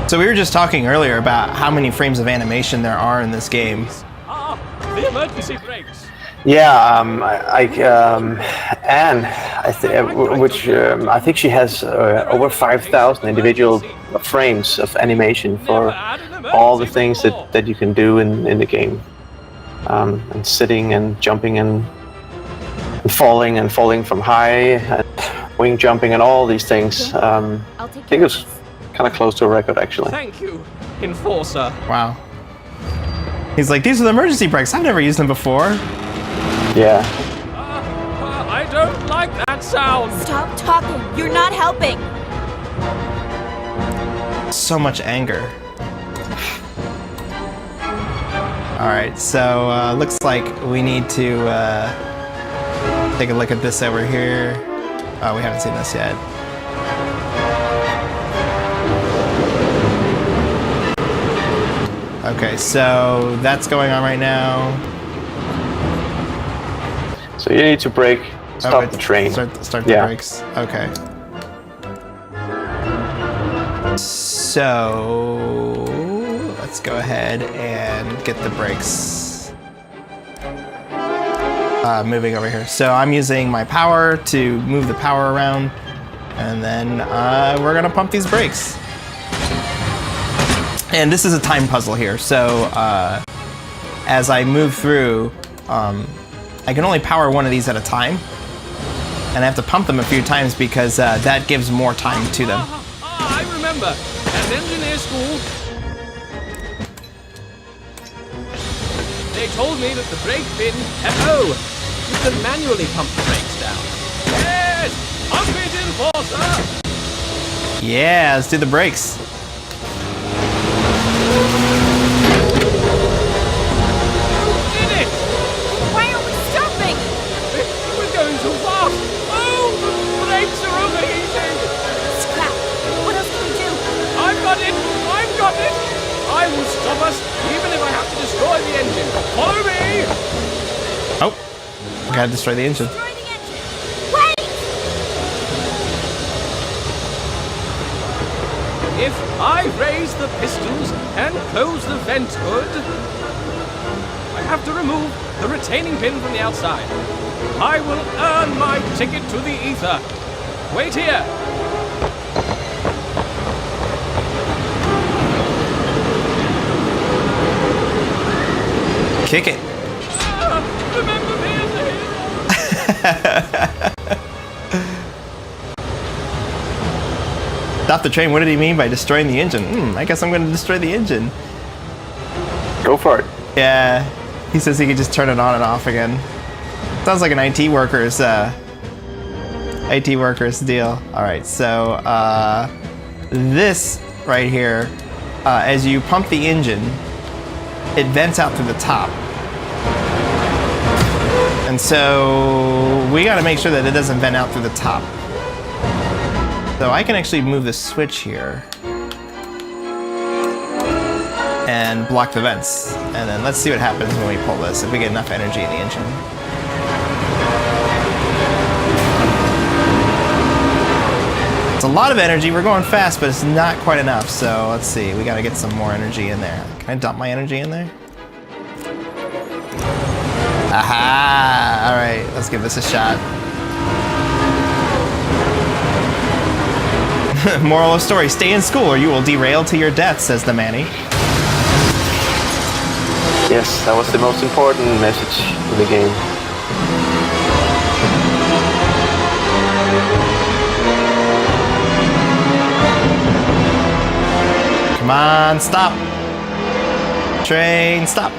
So we were just talking earlier about how many frames of animation there are in this game. The emergency brakes. Yeah, Anne, I think she has over 5,000 individual frames of animation for all the things that you can do in the game, and sitting and jumping and falling from high, and wing jumping and all these things. I think it was kind of close to a record actually. Thank you, Enforcer. Wow. He's like, these are the emergency brakes. I've never used them before. Yeah. I don't like that sound. Stop talking. You're not helping. So much anger. Alright, so looks like we need to take a look at this over here. Oh, we haven't seen this yet. Okay, so that's going on right now. So you need to stop the train. Start the brakes. Okay. So let's go ahead and get the brakes moving over here. So I'm using my power to move the power around, and then we're gonna pump these brakes. And this is a time puzzle here. So as I move through, I can only power one of these at a time, and I have to pump them a few times because that gives more time to them. I remember. At engineer school, they told me that the brake pin you can manually pump the brakes down. Yes! Pump it, Enforcer! Yeah, let's do the brakes. Did it! Why are we stopping? We're going too fast! Oh, the brakes are overheating! Scrap. What else can we do? I've got it! I've got it! I will stop us, even if I have to destroy the engine. Follow me! Oh, gotta destroy the engine. Destroy the engine. Wait! If I raise the pistons and close the vent hood, I have to remove the retaining pin from the outside. I will earn my ticket to the ether. Wait here. Kick it. Remember me as a hero. Stop the train. What did he mean by destroying the engine? I guess I'm going to destroy the engine. Go for it. Yeah, he says he could just turn it on and off again. Sounds like an IT worker's deal. All right, so this right here, as you pump the engine, it vents out through the top. And so we got to make sure that it doesn't vent out through the top. So I can actually move the switch here and block the vents. And then let's see what happens when we pull this, if we get enough energy in the engine. It's a lot of energy. We're going fast, but it's not quite enough. So let's see. We got to get some more energy in there. Can I dump my energy in there? Aha! All right, let's give this a shot. Moral of the story, stay in school or you will derail to your death, says the Manny. Yes, that was the most important message in the game. Come on, stop. Train, stop.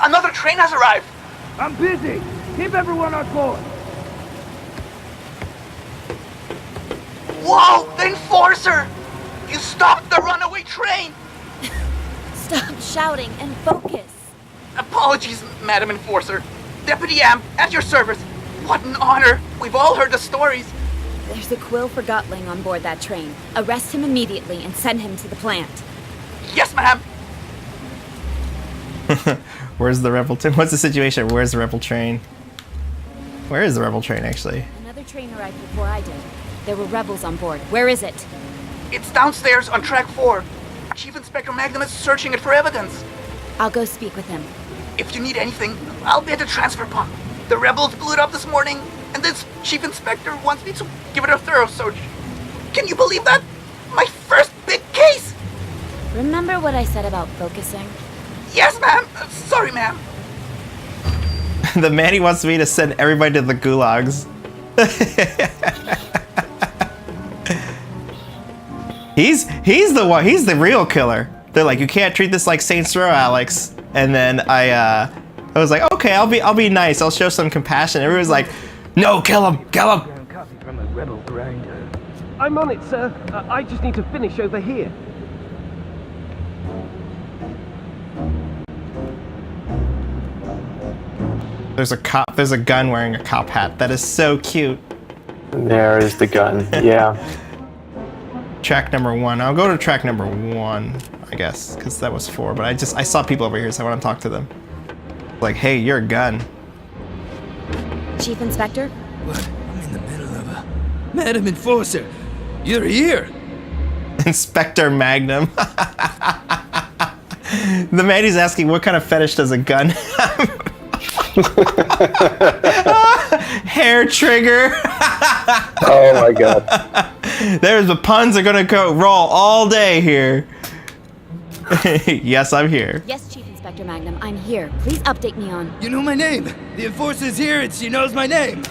Another train has arrived! I'm busy! Keep everyone on board! Whoa! The Enforcer! You stopped the runaway train! Stop shouting and focus. Apologies, Madam Enforcer. Deputy Am, at your service. What an honor! We've all heard the stories. There's a Quill Forgotling on board that train. Arrest him immediately and send him to the plant. Yes, ma'am! Where's the rebel train? What's the situation? Where's the rebel train? Where is the rebel train, actually? Another train arrived before I did. There were rebels on board. Where is it? It's downstairs on track 4. Chief Inspector Magnum is searching it for evidence. I'll go speak with him. If you need anything, I'll be at the transfer pump. The rebels blew it up this morning, and this Chief Inspector wants me to give it a thorough search. Can you believe that? My first big case! Remember what I said about focusing? Yes, ma'am. Sorry, ma'am. The Manny wants me to send everybody to the gulags. He's the one. He's the real killer. They're like, you can't treat this like Saints Row, Alex. And then I was like, okay, I'll be nice. I'll show some compassion. Everyone's like, no, kill him, kill him. I'm on it, sir. I just need to finish over here. There's a cop. There's a gun wearing a cop hat. That is so cute. There is the gun. Yeah. Track number 1. I'll go to track number 1, I guess, because that was 4. But I saw people over here, so I want to talk to them. Like, hey, you're a gun. Chief Inspector? What? I'm in the middle of a... Madam Enforcer, you're here! Inspector Magnum. The man he's asking, what kind of fetish does a gun have? Hair trigger. Oh my god. There's the puns are gonna go roll all day here. Yes, I'm here. Yes, Chief Inspector Magnum, I'm here. Please update me on... You know my name! The Enforcer's here and she knows my name!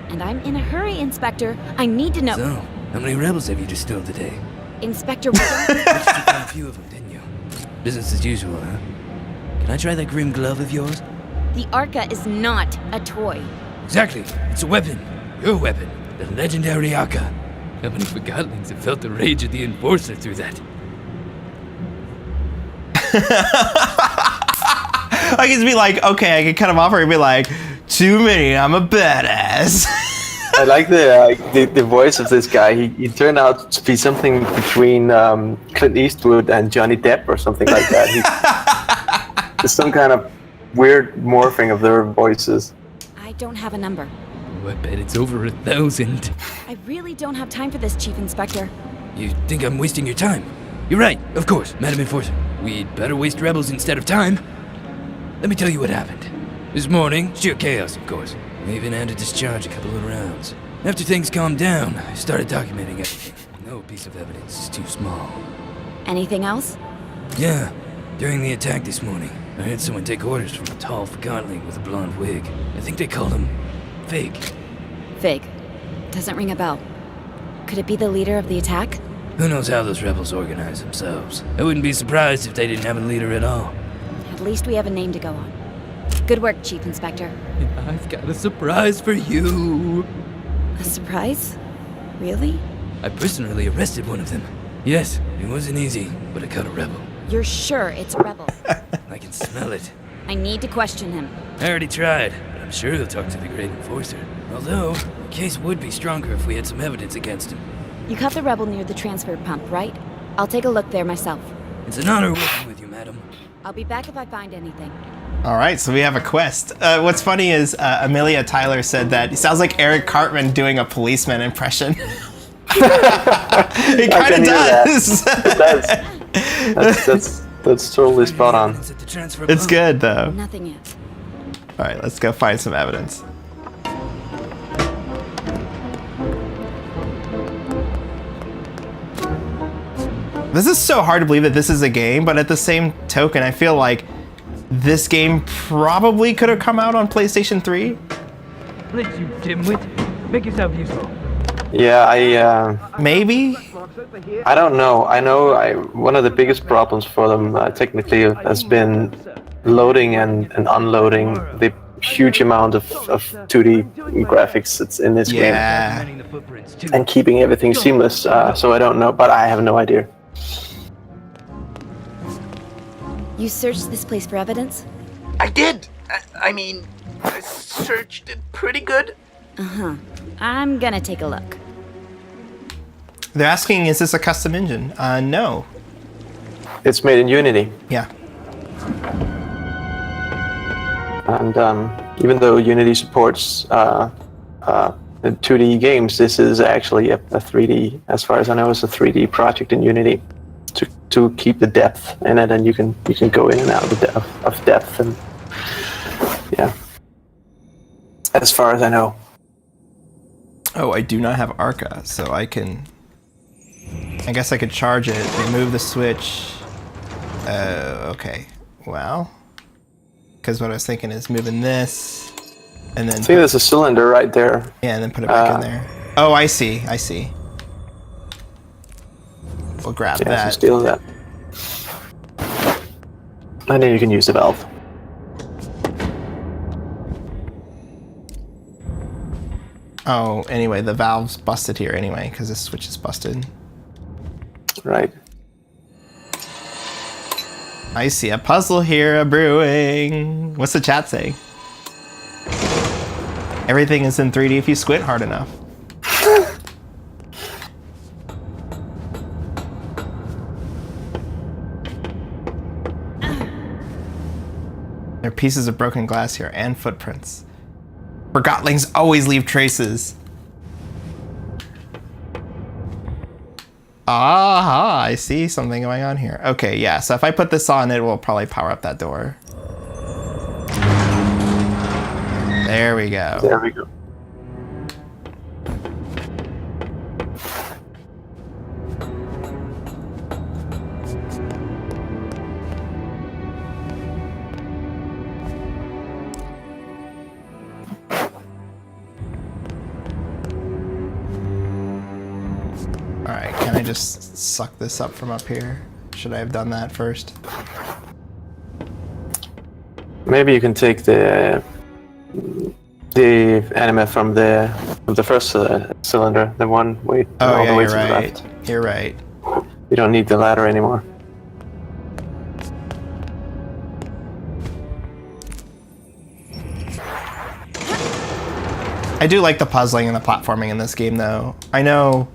And I'm in a hurry, Inspector. I need to know... So, how many rebels have you distilled today? Inspector, we don't... Took a few of them, didn't you? Business as usual, huh? Can I try that grim glove of yours? The Arca is not a toy. Exactly. It's a weapon. Your weapon. The legendary Arca. How many Forgotlings have felt the rage of the Enforcer through that? I can be like, okay, I can cut him off, or he'd be like, too many, I'm a badass. I like the voice of this guy. He turned out to be something between Clint Eastwood and Johnny Depp or something like that. There's some kind of weird morphing of their voices. I don't have a number. Oh, I bet it's over 1,000. I really don't have time for this, Chief Inspector. You think I'm wasting your time? You're right, of course, Madam Enforcer. We'd better waste rebels instead of time. Let me tell you what happened. This morning, sheer chaos, of course. I even had to discharge a couple of rounds. After things calmed down, I started documenting everything. No piece of evidence is too small. Anything else? Yeah. During the attack this morning, I heard someone take orders from a tall Forgotling with a blonde wig. I think they called him Fig. Fig. Doesn't ring a bell. Could it be the leader of the attack? Who knows how those rebels organize themselves? I wouldn't be surprised if they didn't have a leader at all. At least we have a name to go on. Good work, Chief Inspector. And I've got a surprise for you. A surprise? Really? I personally arrested one of them. Yes, it wasn't easy, but I caught a rebel. You're sure it's a rebel? I can smell it. I need to question him. I already tried, but I'm sure he'll talk to the Great Enforcer. Although, the case would be stronger if we had some evidence against him. You caught the rebel near the transfer pump, right? I'll take a look there myself. It's an honor working with you, madam. I'll be back if I find anything. All right, so we have a quest. What's funny is Amelia Tyler said that it sounds like Eric Cartman doing a policeman impression. It kind of does. It does. That's totally spot on. It's good though. Nothing yet. All right, let's go find some evidence. This is so hard to believe that this is a game, but at the same token, I feel like this game probably could have come out on PlayStation 3. Let's you dimwit. Make yourself useful. Yeah, maybe? I don't know. I know one of the biggest problems for them technically has been loading and unloading the huge amount of 2D graphics that's in this game, and keeping everything seamless. So I don't know, but I have no idea. You searched this place for evidence? I did. I mean, I searched it pretty good. Uh-huh. I'm gonna take a look. They're asking, is this a custom engine? No. It's made in Unity. Yeah. And even though Unity supports 2D games, this is actually a 3D. As far as I know, it's a 3D project in Unity to keep the depth in it, and you can go in and out of depth, and yeah. As far as I know. Oh, I do not have Arca, so I guess I could charge it, remove the switch. Okay. Well, because what I was thinking is moving this, and then... I think there's a cylinder right there. Yeah, and then put it back in there. Oh, I see. We'll grab that. So steal that. And then you can use the valve. Oh, anyway, the valve's busted here anyway, because this switch is busted. Right. I see a puzzle here brewing. What's the chat say? Everything is in 3D if you squint hard enough. There are pieces of broken glass here and footprints. Forgottlings always leave traces. Aha, I see something going on here. Okay, yeah, so if I put this on, it will probably power up that door. There we go. There we go. Alright, can I just suck this up from up here? Should I have done that first? Maybe you can take the anima from the first cylinder, the one way all the way to the left. You're right. You don't need the ladder anymore. I do like the puzzling and the platforming in this game, though. I know,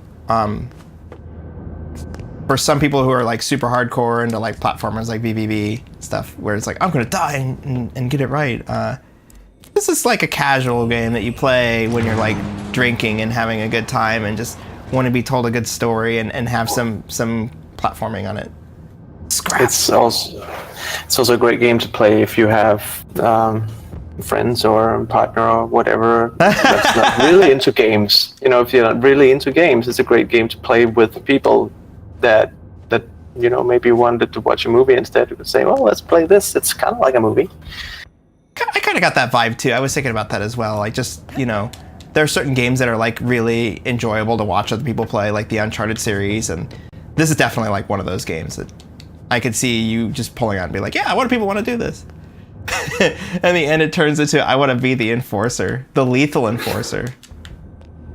for some people who are like super hardcore into like platformers like VVV stuff, where it's like, I'm gonna die and get it right. This is like a casual game that you play when you're like drinking and having a good time and just want to be told a good story and have some platforming on it. Scrap. It's also a great game to play if you have friends or a partner or whatever that's not really into games. You know, if you're not really into games, it's a great game to play with people that you know, maybe wanted to watch a movie instead. You could say, well, let's play this. It's kind of like a movie. I kind of got that vibe too. I was thinking about that as well. Like, just, you know, there are certain games that are like really enjoyable to watch other people play, like the Uncharted series, and this is definitely like one of those games that I could see you just pulling out and be like, yeah, what do people want to do this? And the end it turns into, I want to be the enforcer, the lethal enforcer.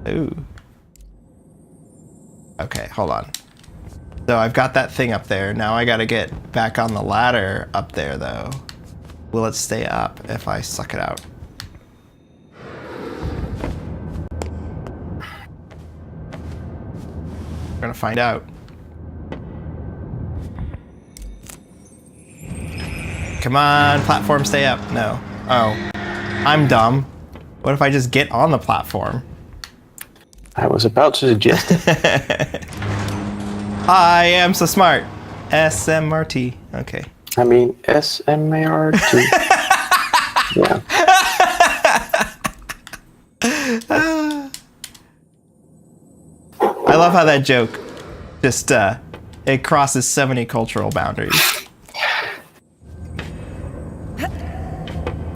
Ooh. Okay, hold on. So I've got that thing up there. Now I got to get back on the ladder up there, though. Will it stay up if I suck it out? We're gonna find out. Come on, platform, stay up. No. Oh, I'm dumb. What if I just get on the platform? I was about to suggest it. I am so smart. SMRT. Okay. I mean, SMART. Yeah. I love how that joke just, it crosses so many cultural boundaries.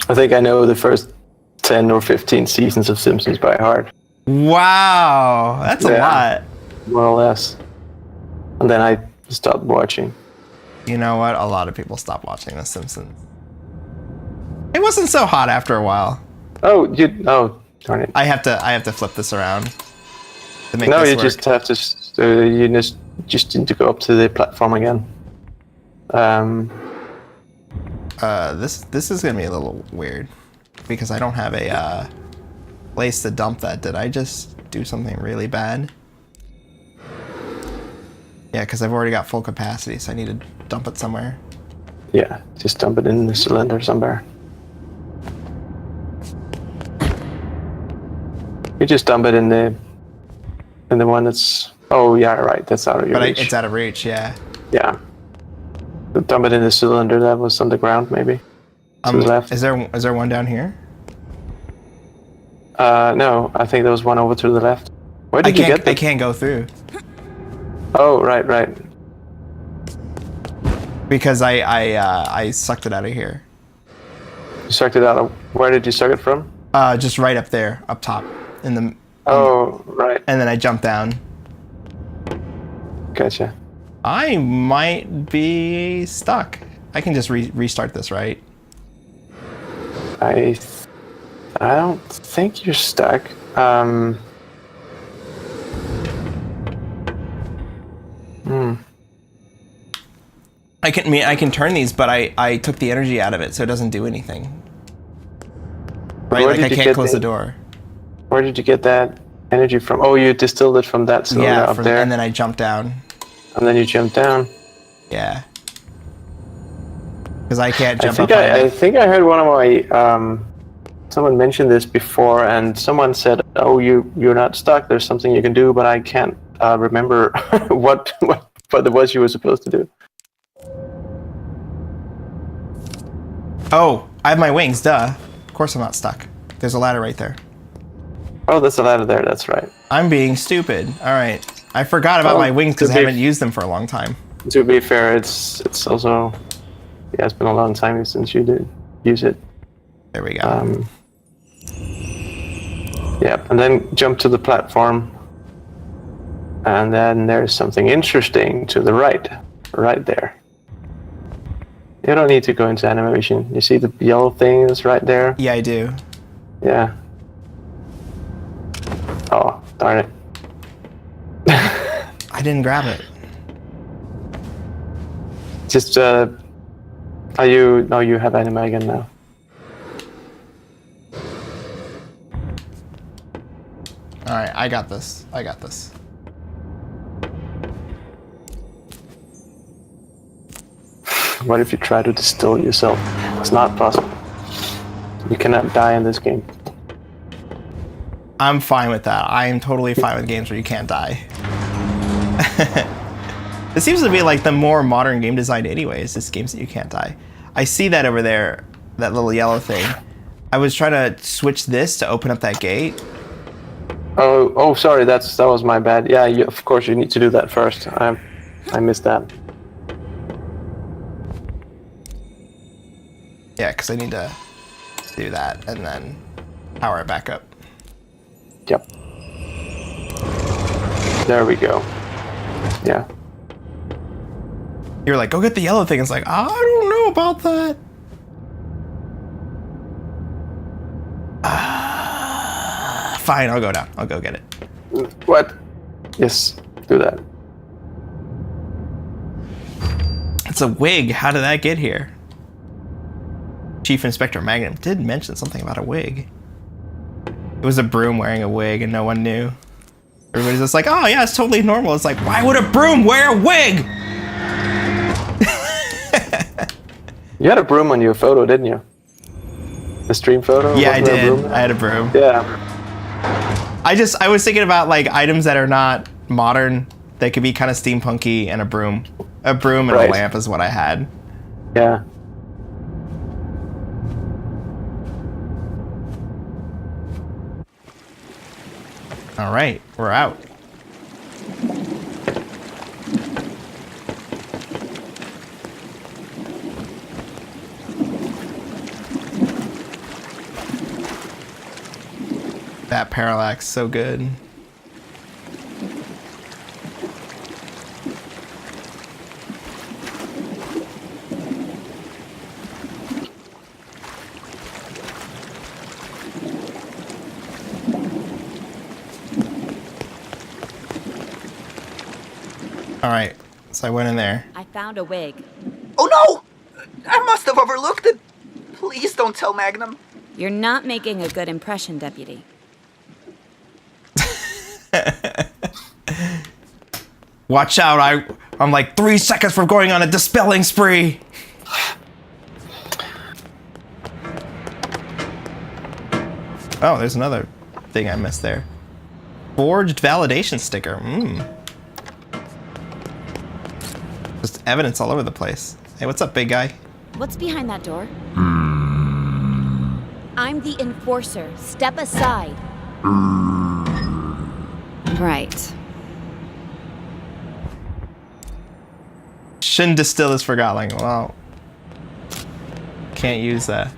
I think I know the first 10 or 15 seasons of Simpsons by heart. Wow, that's a lot. More or less. And then I stopped watching. You know what? A lot of people stop watching The Simpsons. It wasn't so hot after a while. Oh, darn it. I have to flip this around to make No, this you work. just have to. You just need to go up to the platform again. This is gonna be a little weird because I don't have a place to dump that. Did I just do something really bad? Yeah, because I've already got full capacity, so I need to dump it somewhere. Yeah, just dump it in the cylinder somewhere. You just dump it in the one that's. Oh yeah, right. That's out of your reach. It's out of reach. Yeah. Yeah. Dump it in the cylinder that was on the ground, maybe. To the left. Is there one down here? No, I think there was one over to the left. Where did you get that? I can't go through. Oh, right. Because I sucked it out of here. You sucked it out of. Where did you suck it from? Just right up there, up top, in the. Oh, right. And then I jumped down. Gotcha. I might be stuck. I can just restart this, right? I don't think you're stuck. I can turn these, but I took the energy out of it, so it doesn't do anything. Right? Like I can't close the door. Where did you get that energy from? Oh, you distilled it from that cylinder up there. And then I jumped down. And then you jumped down. Yeah. Because I can't jump up. I think I heard one of my someone mentioned this before, and someone said, "Oh, you're not stuck. There's something you can do," but I can't remember what it was you were supposed to do. Oh, I have my wings. Duh. Of course I'm not stuck. There's a ladder right there. Oh, there's a ladder there. That's right. I'm being stupid. All right. I forgot about my wings because I haven't used them for a long time. To be fair, it's also it's been a long time since you did use it. There we go. Yeah, and then jump to the platform, and then there's something interesting to the right there. You don't need to go into animation. You see the yellow thing is right there? Yeah, I do. Yeah. Oh, darn it. I didn't grab it. Just, you have anime again now. Alright, I got this. What if you try to distill yourself? It's not possible. You cannot die in this game. I'm fine with that. I am totally fine with games where you can't die. It seems to be like the more modern game design anyways, just games that you can't die. I see that over there, that little yellow thing. I was trying to switch this to open up that gate. Oh, sorry, that was my bad. Yeah, of course you need to do that first. I missed that. Yeah, because I need to do that and then power it back up. Yep. There we go. Yeah. You're like, go get the yellow thing. It's like, I don't know about that. Fine, I'll go down. I'll go get it. What? Yes, do that. It's a wig. How did that get here? Chief Inspector Magnum did mention something about a wig. It was a broom wearing a wig and no one knew. Everybody's just like, oh yeah, it's totally normal. It's like, why would a broom wear a wig? You had a broom on your photo, didn't you? The stream photo? Yeah, I did. I had a broom. Yeah. I was thinking about like items that are not modern. They could be kind of steampunky, and a broom. A broom and a lamp is what I had. Yeah. All right, we're out. That parallax, so good. Alright, so I went in there. I found a wig. Oh no! I must have overlooked it. Please don't tell Magnum. You're not making a good impression, Deputy. Watch out, I'm like 3 seconds from going on a dispelling spree. Oh, there's another thing I missed there. Forged validation sticker. Just evidence all over the place. Hey, what's up, big guy? What's behind that door? I'm the enforcer. Step aside. Right. Shouldn't distill this Forgotton. Well, can't use that.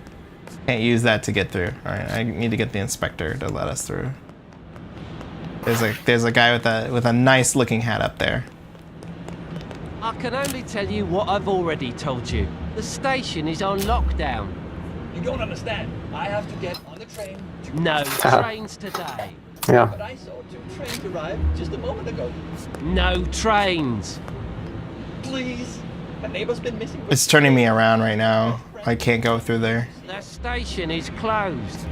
Can't use that to get through. All right, I need to get the inspector to let us through. There's a guy with a nice looking hat up there. I can only tell you what I've already told you. The station is on lockdown. You don't understand. I have to get on the train. No trains today. Yeah. But I saw 2 trains arrive just a moment ago. No trains. Please. My neighbor's been missing. It's turning me around right now. I can't go through there. The station is closed.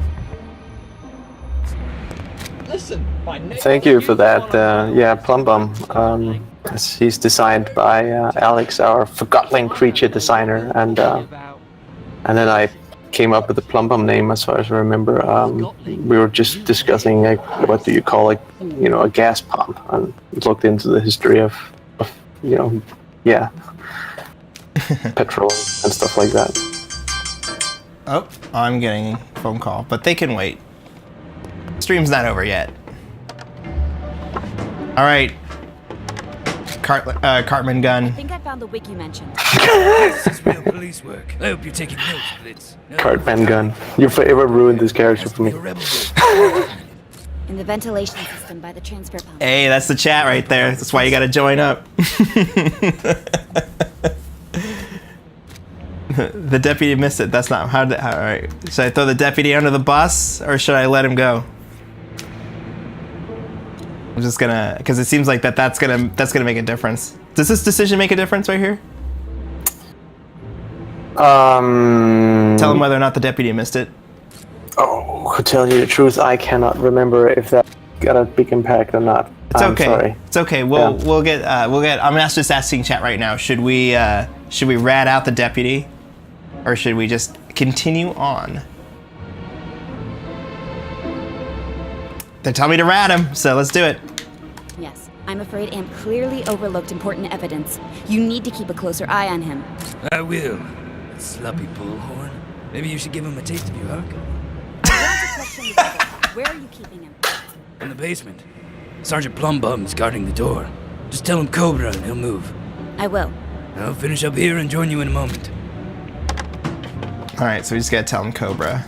Listen, my neighbor. Thank you for that. Yeah, Plum Bum. He's designed by Alex, our Forgotton creature designer, and then I came up with the Plum Bum name as far as I remember. We were just discussing like what do you call it, a gas pump, and looked into the history of petrol and stuff like that. Oh, I'm getting a phone call, but they can wait. Stream's not over yet. All right. Cartman gun. I think I found the wig you mentioned. This is real police work. I hope you're taking notes, Blitz. Cartman gun. You forever ruined this character for me. In the ventilation system by the transfer pump. Hey, that's the chat right there. That's why you gotta join up. The deputy missed it. That's not how. All right. Should I throw the deputy under the bus or should I let him go? I'm just gonna, because it seems like that's gonna make a difference. Does this decision make a difference right here? Tell him whether or not the deputy missed it. Oh, to tell you the truth, I cannot remember if that got a big impact or not. It's okay. Sorry. It's okay. We'll get. I'm just asking chat right now. Should we rat out the deputy, or should we just continue on? They tell me to rat him, so let's do it. Yes, I'm afraid Amp clearly overlooked important evidence. You need to keep a closer eye on him. I will. That sloppy bullhorn. Maybe you should give him a taste of your hug. I want to question the rebel. Where are you keeping him? In the basement. Sergeant Plumbum's guarding the door. Just tell him Cobra and he'll move. I will. I'll finish up here and join you in a moment. Alright, so we just gotta tell him Cobra.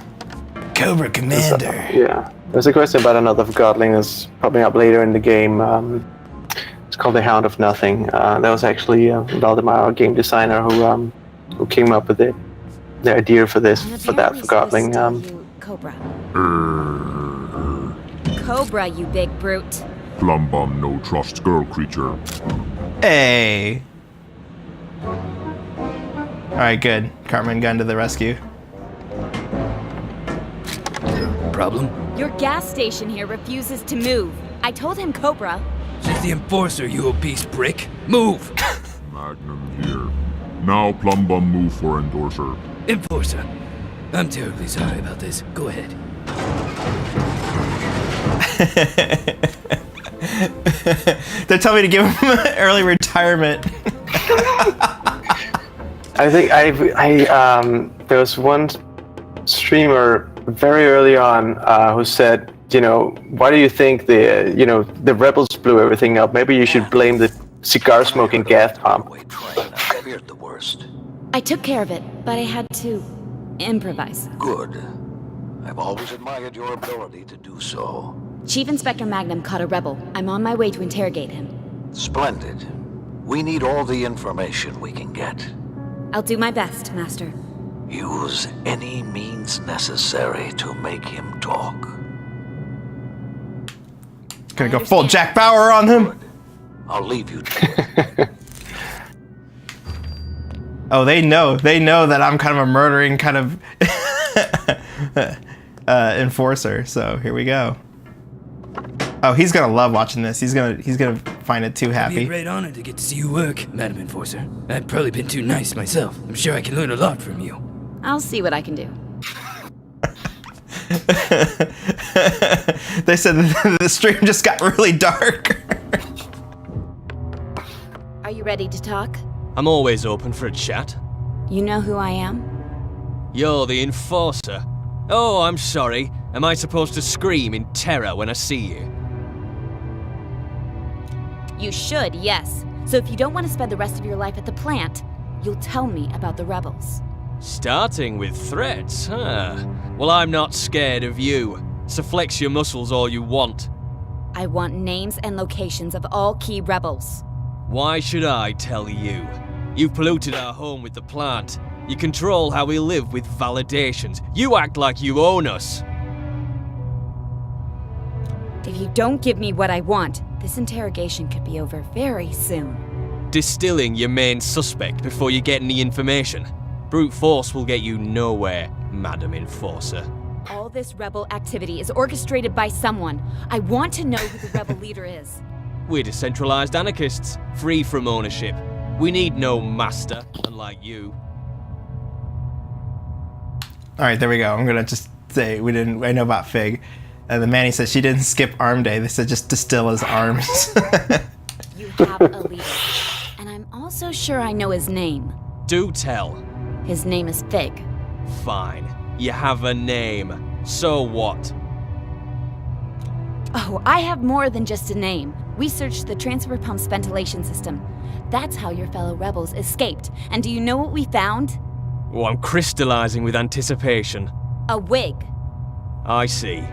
Cobra Commander. Yeah. There's a question about another Forgotton that's probably up later in the game. It's called the Hound of Nothing. That was actually Valdemar, our game designer, who came up with the idea for this, for that Forgotton. Cobra. Cobra, you big brute. Plum Bum no trust girl creature. Hey. Alright, good. Cartman gun to the rescue. Problem? Your gas station here refuses to move. I told him Cobra. She's the enforcer, you obese prick. Move! Magnum here. Now Plum Bum move for endorser. Enforcer. I'm terribly sorry about this. Go ahead. They're telling me to give him early retirement. I think there was one streamer very early on who said, why do you think the rebels blew everything up? Maybe you should blame the cigar smoking gas pump. I feared the worst. I took care of it, but I had to improvise. Good. I've always admired your ability to do so. Chief Inspector Magnum caught a rebel. I'm on my way to interrogate him. Splendid. We need all the information we can get. I'll do my best, Master. Use any means necessary to make him talk. Gonna go full Jack Bauer on him. I'll leave you to it. Oh, they know that I'm kind of a murdering kind of enforcer. So here we go. Oh, he's gonna love watching this. He's gonna find it too It'd happy. be a great honor to get to see you work, Madam Enforcer. I've probably been too nice myself. I'm sure I can learn a lot from you. I'll see what I can do. They said that the stream just got really dark. Are you ready to talk? I'm always open for a chat. You know who I am? You're the Enforcer. Oh, I'm sorry. Am I supposed to scream in terror when I see you? You should, yes. So if you don't want to spend the rest of your life at the plant, you'll tell me about the rebels. Starting with threats, huh? Well, I'm not scared of you. So flex your muscles all you want. I want names and locations of all key rebels. Why should I tell you? You've polluted our home with the plant. You control how we live with validations. You act like you own us. If you don't give me what I want, this interrogation could be over very soon. Distilling your main suspect before you get any information. Brute force will get you nowhere, Madam Enforcer. All this rebel activity is orchestrated by someone. I want to know who the rebel leader is. We're decentralized anarchists, free from ownership. We need no master, unlike you. All right, there we go. I'm gonna just say I know about Fig. The Manny said she didn't skip arm day. They said just distill his arms. You have a leader, and I'm also sure I know his name. Do tell. His name is Fig. Fine. You have a name. So what? Oh, I have more than just a name. We searched the transfer pump's ventilation system. That's how your fellow rebels escaped. And do you know what we found? Oh, I'm crystallizing with anticipation. A wig. I see.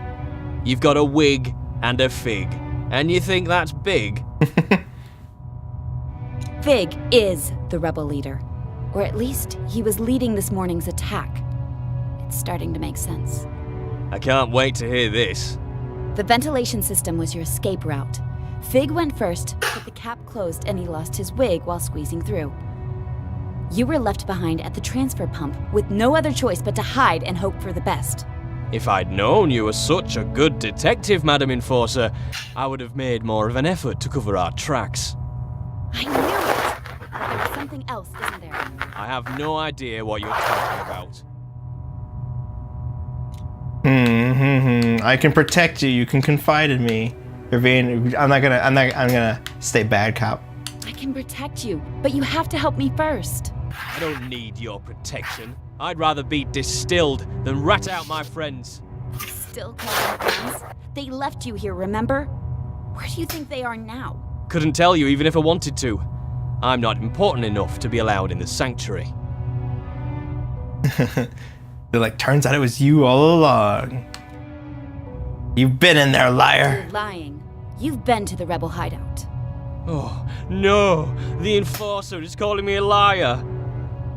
You've got a wig and a fig. And you think that's big? Fig is the rebel leader. Or at least, he was leading this morning's attack. It's starting to make sense. I can't wait to hear this. The ventilation system was your escape route. Fig went first, but the cap closed and he lost his wig while squeezing through. You were left behind at the transfer pump with no other choice but to hide and hope for the best. If I'd known you were such a good detective, Madam Enforcer, I would have made more of an effort to cover our tracks. I knew it! But there was something else, isn't there? I have no idea what you're talking about. I can protect you. You can confide in me. I'm gonna stay bad cop. I can protect you, but you have to help me first. I don't need your protection. I'd rather be distilled than rat out my friends. Still call them friends? They left you here, remember? Where do you think they are now? Couldn't tell you even if I wanted to. I'm not important enough to be allowed in the sanctuary. They're like, turns out it was you all along. You've been in there, liar. You're lying. You've been to the rebel hideout. Oh, no! The Enforcer is calling me a liar!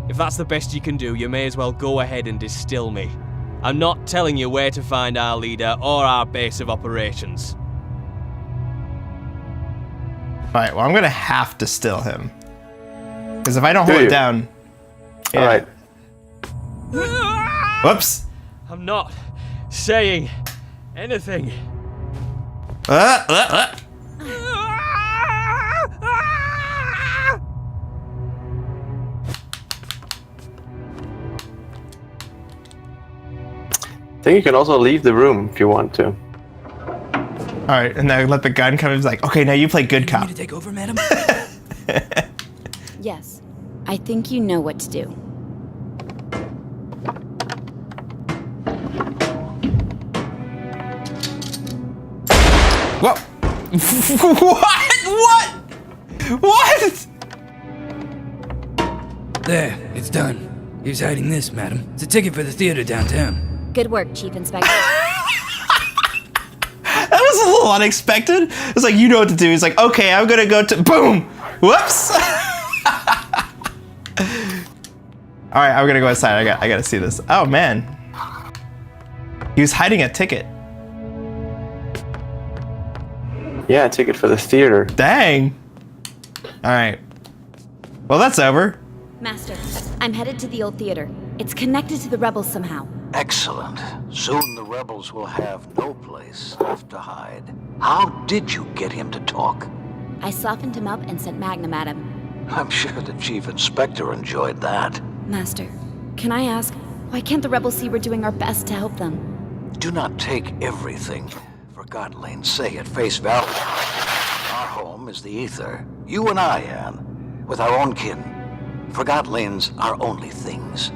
If that's the best you can do, you may as well go ahead and distill me. I'm not telling you where to find our leader or our base of operations. Alright, well, I'm gonna have to still him. Because if I don't hold it down... Yeah. Alright. Whoops! I'm not saying anything. I think you can also leave the room if you want to. Alright, and then let the gun come in. He's like, okay, now you play good cop. You need to take over, madam? Yes. I think you know what to do. Whoa! What? What? There, it's done. He's hiding this, madam. It's a ticket for the theater downtown. Good work, Chief Inspector. That was a little unexpected. It's like, you know what to do. He's like, okay, I'm gonna go to... Boom! Whoops! Alright, I'm gonna go inside. I gotta see this. Oh, man. He was hiding a ticket. Yeah, a ticket for the theater. Dang. Alright. Well, that's over. Master, I'm headed to the old theater. It's connected to the rebels somehow. Excellent. Soon the rebels will have no place left to hide. How did you get him to talk? I softened him up and sent Magnum at him. I'm sure the Chief Inspector enjoyed that. Master, can I ask, why can't the rebels see we're doing our best to help them? Do not take everything, for Godline's sake, at face value. Our home is the ether. You and I, Anne, with our own kin. For Godline's our only things.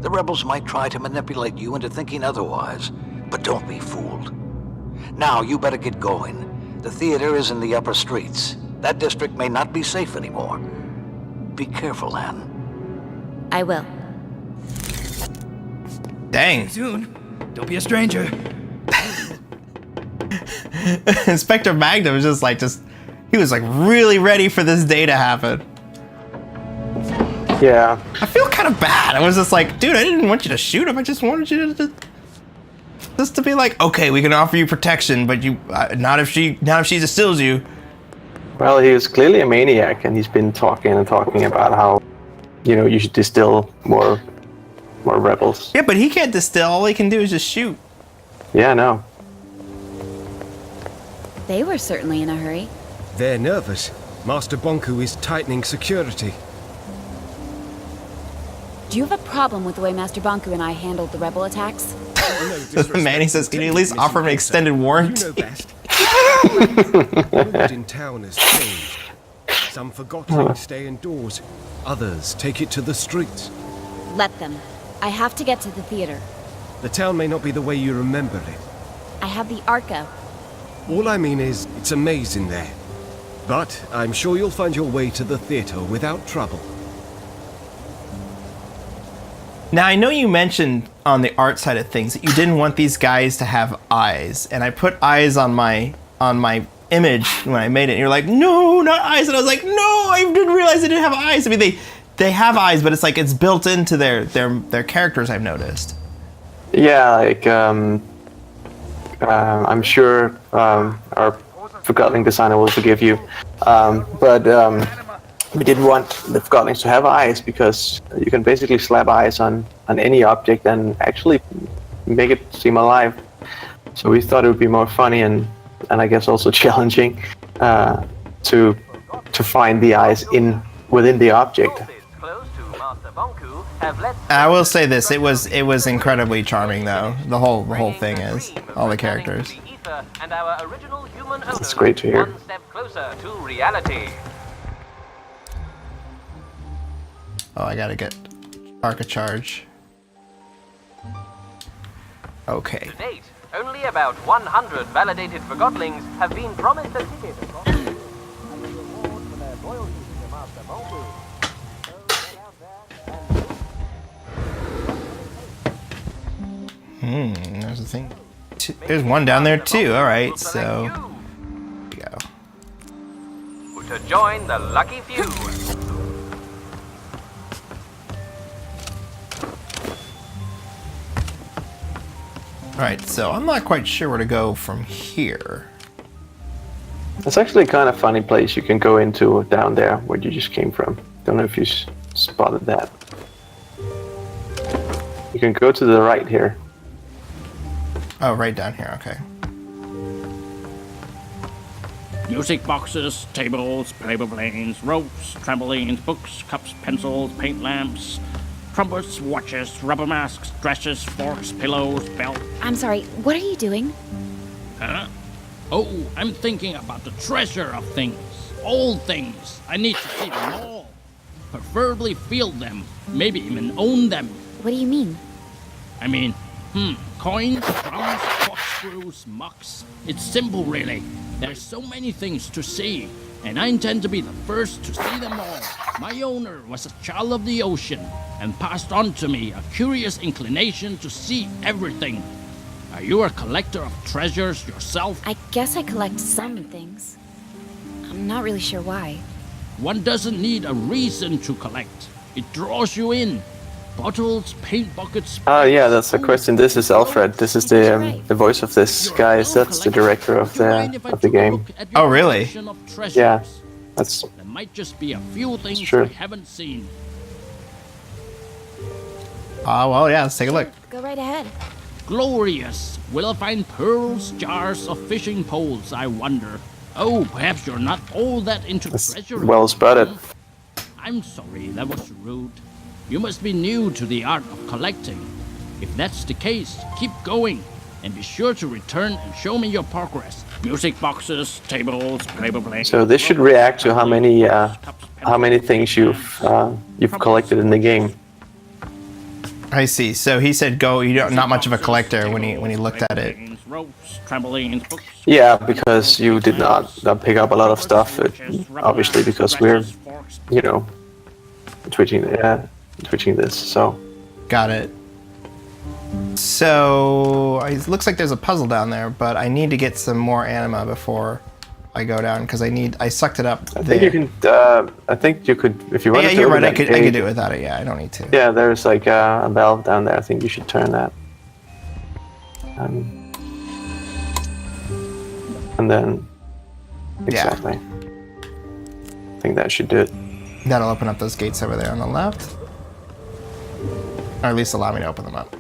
The rebels might try to manipulate you into thinking otherwise, but don't be fooled. Now, you better get going. The theater is in the upper streets. That district may not be safe anymore. Be careful, Anne. I will. Dang. Soon. Don't be a stranger. Inspector Magnum was he was like really ready for this day to happen. Yeah. I feel kind of bad. I was just like, dude, I didn't want you to shoot him. I just wanted you to just to be like, okay, we can offer you protection, but you not if she distills you. Well, he was clearly a maniac, and he's been talking about how, you should distill more rebels. Yeah, but he can't distill. All he can do is just shoot. Yeah, I know. They were certainly in a hurry. They're nervous. Master Bonku is tightening security. Do you have a problem with the way Master Bonku and I handled the rebel attacks? Manny says, can you at least offer him an extended warranty? You know best. The mood in town has changed. Some Forgotton stay indoors. Others take it to the streets. Let them. I have to get to the theater. The town may not be the way you remember it. I have the Arca. All I mean is, it's amazing there. But I'm sure you'll find your way to the theater without trouble. Now, I know you mentioned on the art side of things that you didn't want these guys to have eyes, and I put eyes on my image when I made it, and you're like, no, not eyes, and I was like, no, I didn't realize they didn't have eyes. I mean, they have eyes, but it's like it's built into their characters, I've noticed. Yeah, like, I'm sure our Forgotton designer will forgive you, but we didn't want the Forgottlings to have eyes because you can basically slap eyes on any object and actually make it seem alive. So we thought it would be more funny and I guess also challenging to find the eyes within the object. I will say this: it was incredibly charming, though. The whole thing is all the characters. It's great to hear. One step closer to reality. Oh, I gotta get Arca charge. Okay. To date, only about 100 validated Forgottlings have been promised a ticket across the world as a reward for their loyalty to Master Bonku. There's a thing. There's one down there too. All right, so here we go. To join the lucky few. Alright, so I'm not quite sure where to go from here. It's actually a kind of funny place you can go into down there where you just came from. Don't know if you spotted that. You can go to the right here. Oh, right down here, okay. Music boxes, tables, paper planes, ropes, trampolines, books, cups, pencils, paint lamps, trumpets, watches, rubber masks, dresses, forks, pillows, belts. I'm sorry, what are you doing? Huh? Oh, I'm thinking about the treasure of things. All things. I need to see them all. Preferably feel them. Maybe even own them. What do you mean? I mean, coins, drums, corkscrews, mucks. It's simple, really. There's so many things to see, and I intend to be the first to see them all. My owner was a child of the ocean, and passed on to me a curious inclination to see everything. Are you a collector of treasures yourself? I guess I collect some things. I'm not really sure why. One doesn't need a reason to collect. It draws you in. Bottles, paint buckets... Yeah, that's the question. This is Alfred. This is the voice of this guy. That's the director of the game. Oh, really? Yeah, that's might just be a few things Sure. I haven't seen. Well, yeah, let's take a look. Go right ahead. Glorious! Will I find pearls, jars, or fishing poles, I wonder? Oh, perhaps you're not all that into treasure. Well spotted. I'm sorry, that was rude. You must be new to the art of collecting. If that's the case, keep going. And be sure to return and show me your progress. Music boxes, tables, paper plates. So this should react to how many things you've collected in the game. I see. So he said go. You're not much of a collector when he looked at it. Ropes, trampolines, books. Yeah, because you did not pick up a lot of stuff. Obviously, because we're, twitching this. So. Got it. So it looks like there's a puzzle down there, but I need to get some more anima before I go down because I sucked it up. I think you can. I think you could if you wanted to. Yeah, you're right. I open could that gate. do it without it. Yeah, I don't need to. Yeah, there's like a valve down there. I think you should turn that. And then exactly. I think that should do it. That'll open up those gates over there on the left, or at least allow me to open them up.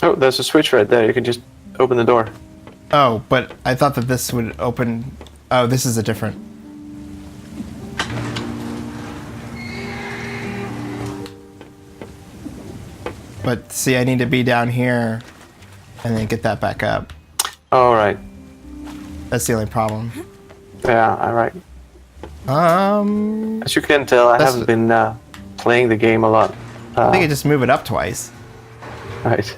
Oh, there's a switch right there. You can just open the door. Oh, but I thought that this would open. Oh, this is a different. But see, I need to be down here and then get that back up. All right. That's the only problem. Yeah, all right. As you can tell, I haven't been playing the game a lot. I think I just move it up twice. Right.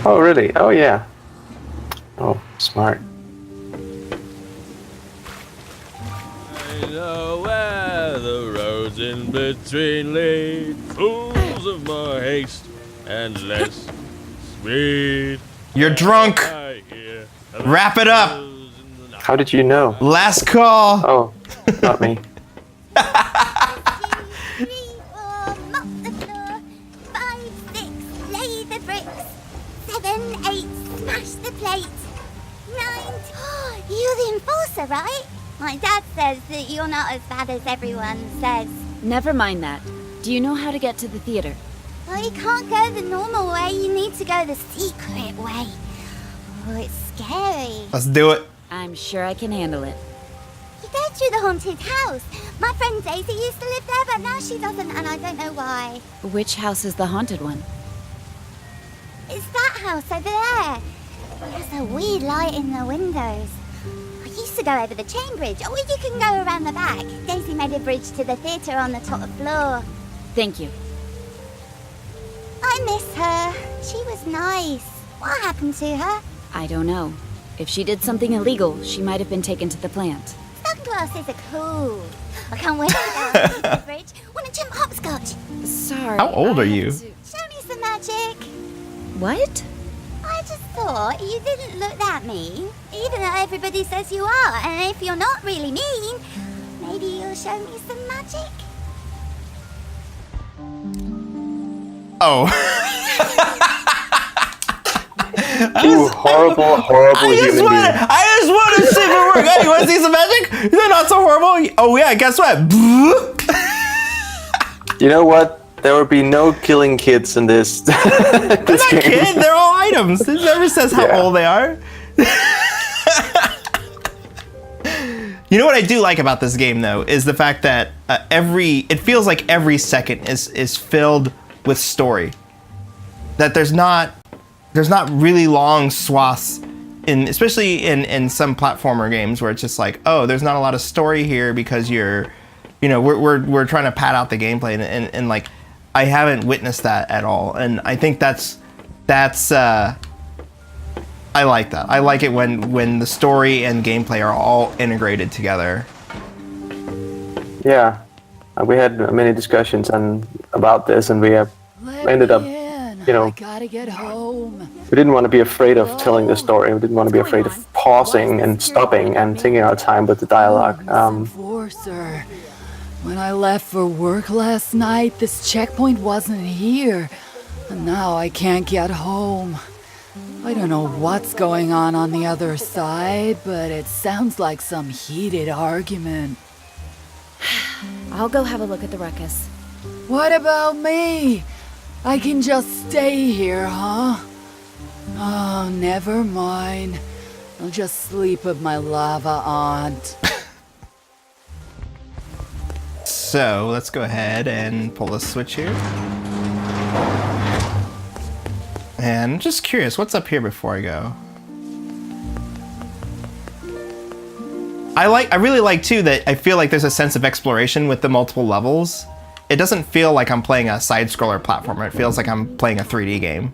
Oh, really? Oh, yeah. Oh, smart. I know where the roads in between lead, fools of more haste and less speed. You're drunk. Wrap it up. How did you know? Last call. Oh, not me. 3, 4, mop the floor. 5, 6, lay the bricks. 7, 8, smash the plates. 9, you're the enforcer, right? My dad says that you're not as bad as everyone says. Never mind that. Do you know how to get to the theater? Well, you can't go the normal way. You need to go the secret way. Oh, it's scary. Let's do it. I'm sure I can handle it. You go through the haunted house. My friend Daisy used to live there, but now she doesn't, and I don't know why. Which house is the haunted one? It's that house over there. There's a weird light in the windows. I used to go over the chain bridge, or you can go around the back. Daisy made a bridge to the theatre on the top floor. Thank you. I miss her. She was nice. What happened to her? I don't know. If she did something illegal, she might have been taken to the plant. Sunglasses are cool. I can't wait to go over the bridge. Want to jump hopscotch? Sorry. How old are you? Show me some magic. What? I just thought you didn't look that mean, even though everybody says you are. And if you're not really mean, maybe you'll show me some magic. Oh. You horrible human being. I just want to see if it works. Hey, you want to see some magic? They're not so horrible. Oh yeah, guess what? You know what? There would be no killing kids in this. They're not kids. They're all items. It never says how old they are. You know what I do like about this game though is the fact that it feels like every second is filled with story. That there's not really long swaths especially in some platformer games where it's just like, oh, there's not a lot of story here because we're trying to pad out the gameplay and like I haven't witnessed that at all. And I think that's I like that. I like it when the story and gameplay are all integrated together. Yeah, we had many discussions about this, and we have ended up you know, I gotta get home. we didn't want to be afraid of telling the story. We didn't want to be afraid of pausing and stopping and taking our time with the dialogue. Enforcer. When I left for work last night, this checkpoint wasn't here. And now I can't get home. I don't know what's going on the other side, but it sounds like some heated argument. I'll go have a look at the ruckus. What about me? I can just stay here, huh? Oh, never mind. I'll just sleep with my lava aunt. So let's go ahead and pull the switch here. And I'm just curious, what's up here before I go? I really like too that I feel like there's a sense of exploration with the multiple levels. It doesn't feel like I'm playing a side-scroller platformer. It feels like I'm playing a 3D game.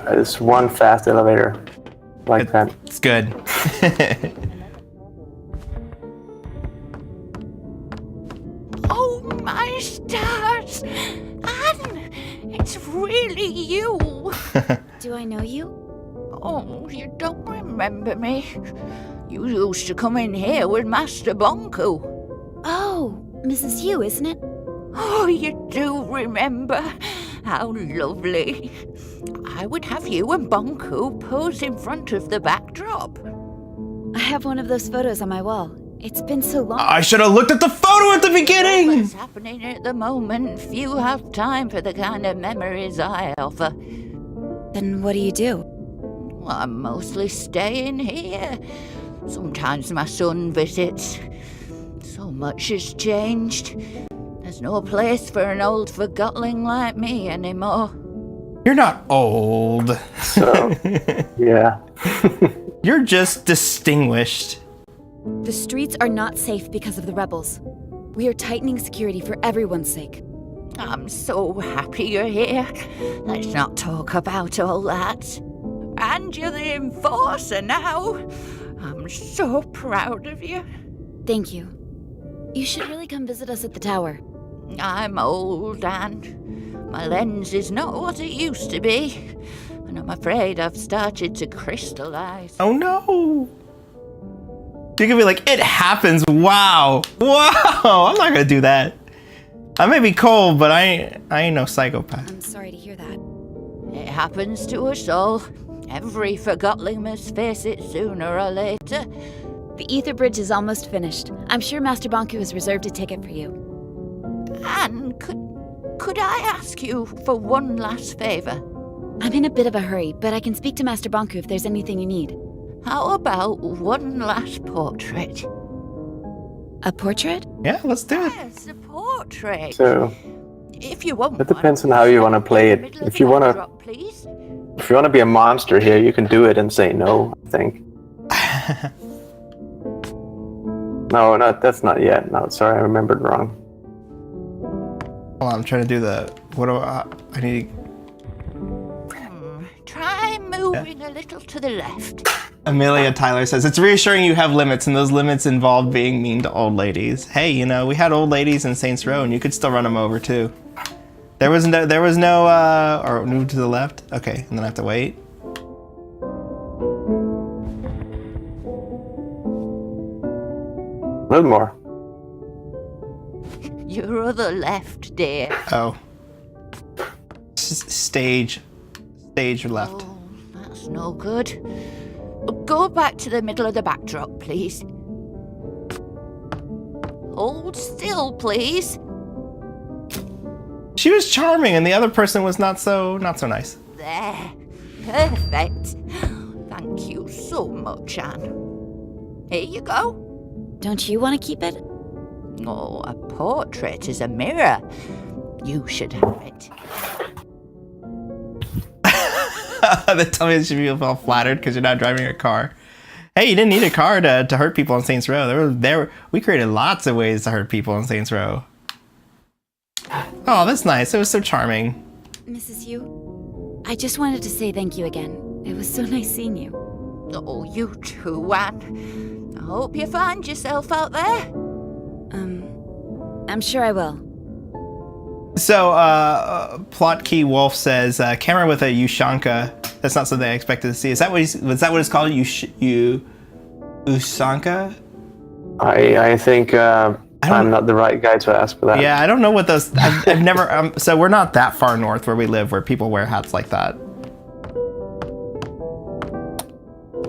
It's one fast elevator like that. It's good. Oh my stars! Anne! It's really you! Do I know you? Oh, you don't remember me? You used to come in here with Master Bonku. Oh, Mrs. Hugh, isn't it? Oh, you do remember? How lovely. I would have you and Bonku pose in front of the backdrop. I have one of those photos on my wall. It's been so long. I should have looked at the photo at the beginning! What's happening at the moment? Few have time for the kind of memories I offer. Then what do you do? I'm mostly staying here. Sometimes my son visits. So much has changed. There's no place for an old forgotling like me anymore. You're not old. So, yeah. You're just distinguished. The streets are not safe because of the rebels. We are tightening security for everyone's sake. I'm so happy you're here. Let's not talk about all that. And you're the enforcer now. I'm so proud of you. Thank you. You should really come visit us at the tower. I'm old, Anne. My lens is not what it used to be. And I'm afraid I've started to crystallize. Oh no! You're gonna be like, it happens, wow! Wow! I'm not gonna do that. I may be cold, but I ain't no psychopath. I'm sorry to hear that. It happens to us all. Every forgotling must face it sooner or later. The ether bridge is almost finished. I'm sure Master Bonku has reserved a ticket for you. Anne, could I ask you for one last favor? I'm in a bit of a hurry, but I can speak to Master Bonku if there's anything you need. How about one last portrait? A portrait? Yeah, let's do it. Yes, a portrait. So, if you want, it depends on how you want to play it. If you want to be a monster here, you can do it and say no, I think. No, that's not yet. No, sorry, I remembered wrong. Well, I'm trying to do the. What do I need? Try moving a little to the left. Amelia Tyler says, it's reassuring you have limits, and those limits involve being mean to old ladies. Hey, you know, we had old ladies in Saints Row, and you could still run them over, too. There was no, or move to the left? Okay, and then I have to wait. A little more. Your other left, dear. Oh. Stage left. Oh, that's no good. Go back to the middle of the backdrop, please. Hold still, please. She was charming, and the other person was not so nice. There. Perfect. Thank you so much, Anne. Here you go. Don't you want to keep it? Oh, a portrait is a mirror. You should have it. They tell me that you feel flattered because you're not driving a car. Hey, you didn't need a car to hurt people on Saints Row. We created lots of ways to hurt people on Saints Row. Oh, that's nice. It was so charming. Mrs. Hugh, I just wanted to say thank you again. It was so nice seeing you. Oh, you too, Anne. I hope you find yourself out there. I'm sure I will. So, Plotkey Wolf says, camera with a Ushanka. That's not something I expected to see. Was that what it's called? Ushanka? I think I'm not the right guy to ask for that. Yeah, I don't know what those. I've never. So we're not that far north where we live, where people wear hats like that.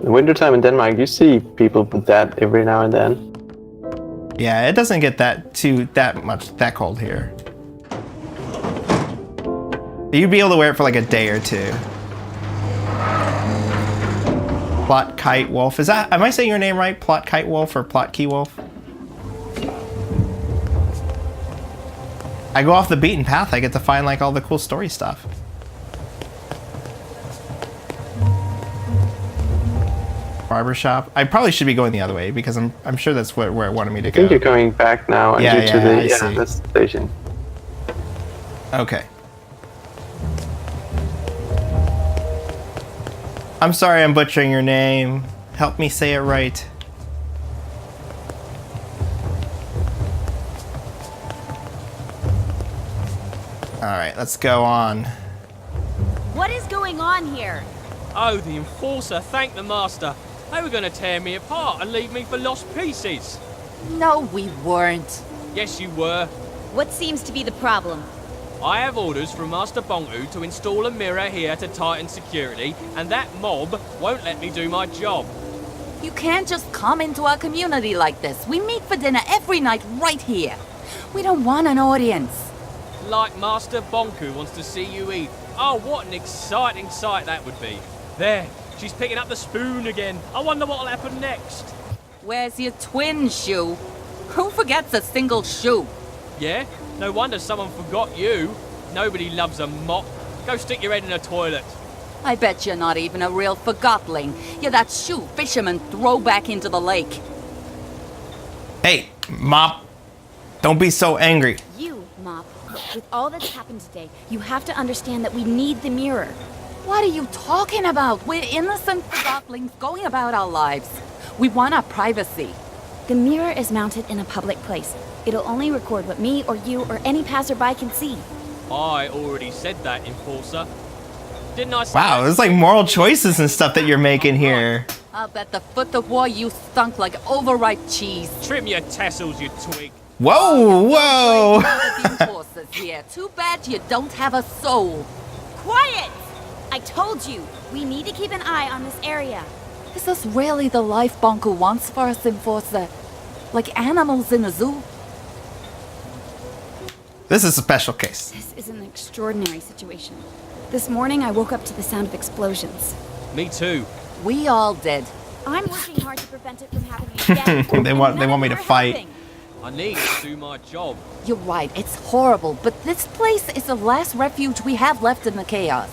In wintertime in Denmark, you see people with that every now and then. Yeah, it doesn't get that cold here. You'd be able to wear it for like a day or two. Plotkite Wolf. Am I saying your name right? Plotkite Wolf or Plotkey Wolf? I go off the beaten path. I get to find like all the cool story stuff. Barbershop. I probably should be going the other way because I'm sure that's where it wanted me to go. I think you're going back now to the station. Okay. I'm sorry I'm butchering your name. Help me say it right. Alright, let's go on. What is going on here? Oh, the Enforcer, thank the Master. They were going to tear me apart and leave me for lost pieces. No, we weren't. Yes, you were. What seems to be the problem? I have orders from Master Bonku to install a mirror here to tighten security, and that mob won't let me do my job. You can't just come into our community like this. We meet for dinner every night right here. We don't want an audience. Like Master Bonku wants to see you eat. Oh, what an exciting sight that would be. There, she's picking up the spoon again. I wonder what'll happen next. Where's your twin shoe? Who forgets a single shoe? Yeah? No wonder someone forgot you. Nobody loves a mop. Go stick your head in a toilet. I bet you're not even a real Forgotling. You're that shoe fishermen throw back into the lake. Hey, Mop. Don't be so angry. You, Mop. With all that's happened today, you have to understand that we need the mirror. What are you talking about? We're innocent Forgotlings going about our lives. We want our privacy. The mirror is mounted in a public place. It'll only record what me or you or any passerby can see. I already said that, Enforcer. Didn't I say Wow, there's like moral choices and stuff that you're making here. I'll bet the foot of war you stunk like overripe cheese. Trim your tassels, you twig. Whoa, whoa! Horses here. Too bad you don't have a soul. Quiet! I told you, we need to keep an eye on this area. Is this really the life Bonku wants for us, Enforcer? Like animals in a zoo? This is a special case. This is an extraordinary situation. This morning I woke up to the sound of explosions. Me too. We all did. I'm working hard to prevent it from happening again. they want me to fight. Helping. I need to do my job. You're right, it's horrible, but this place is the last refuge we have left in the chaos.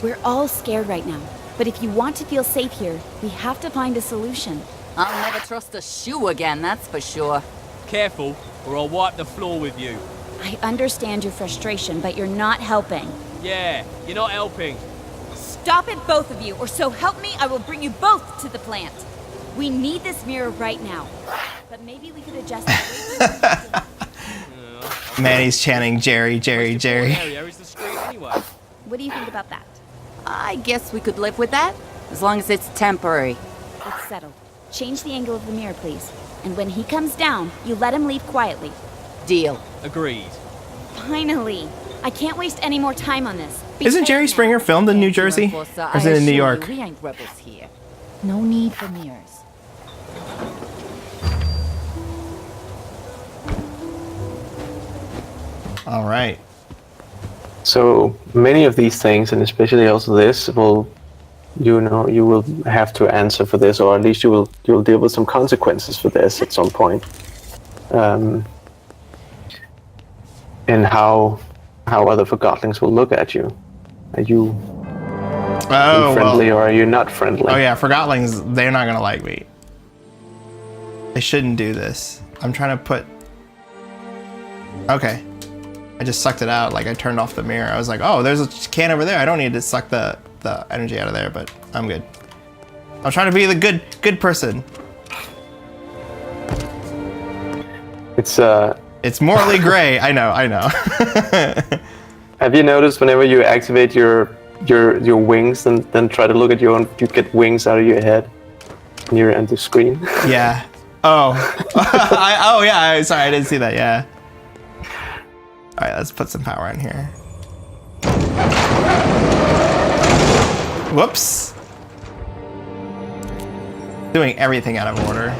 We're all scared right now, but if you want to feel safe here, we have to find a solution. I'll never trust a shoe again, that's for sure. Careful, or I'll wipe the floor with you. I understand your frustration, but you're not helping. Yeah, you're not helping. Stop it, both of you, or so help me, I will bring you both to the plant. We need this mirror right now, but maybe we could adjust it. Man, he's chanting Jerry, Jerry, Jerry. Is the screen anyway? What do you think about that? I guess we could live with that, as long as it's temporary. It's settled. Change the angle of the mirror, please. And when he comes down, you let him leave quietly. Deal. Agreed. Finally. I can't waste any more time on this. Isn't Jerry Springer filmed in New Jersey? Or is it in New York? We ain't rebels here. No need for mirrors. All right. So many of these things, and especially also this, will, you will have to answer for this, or at least you'll deal with some consequences for this at some point. And how other Forgotlings will look at you. Are you friendly or are you not friendly? Oh yeah, Forgotlings, they're not gonna like me. They shouldn't do this. I'm trying to put. Okay. I just sucked it out, like I turned off the mirror. I was like, oh, there's a can over there. I don't need to suck the energy out of there, but I'm good. I'm trying to be the good person. It's morally gray. I know. Have you noticed whenever you activate your wings and then try to look at your own, you get wings out of your head near end the screen? Yeah. Oh. Yeah. Sorry, I didn't see that. Yeah. All right, let's put some power in here. Whoops. Doing everything out of order.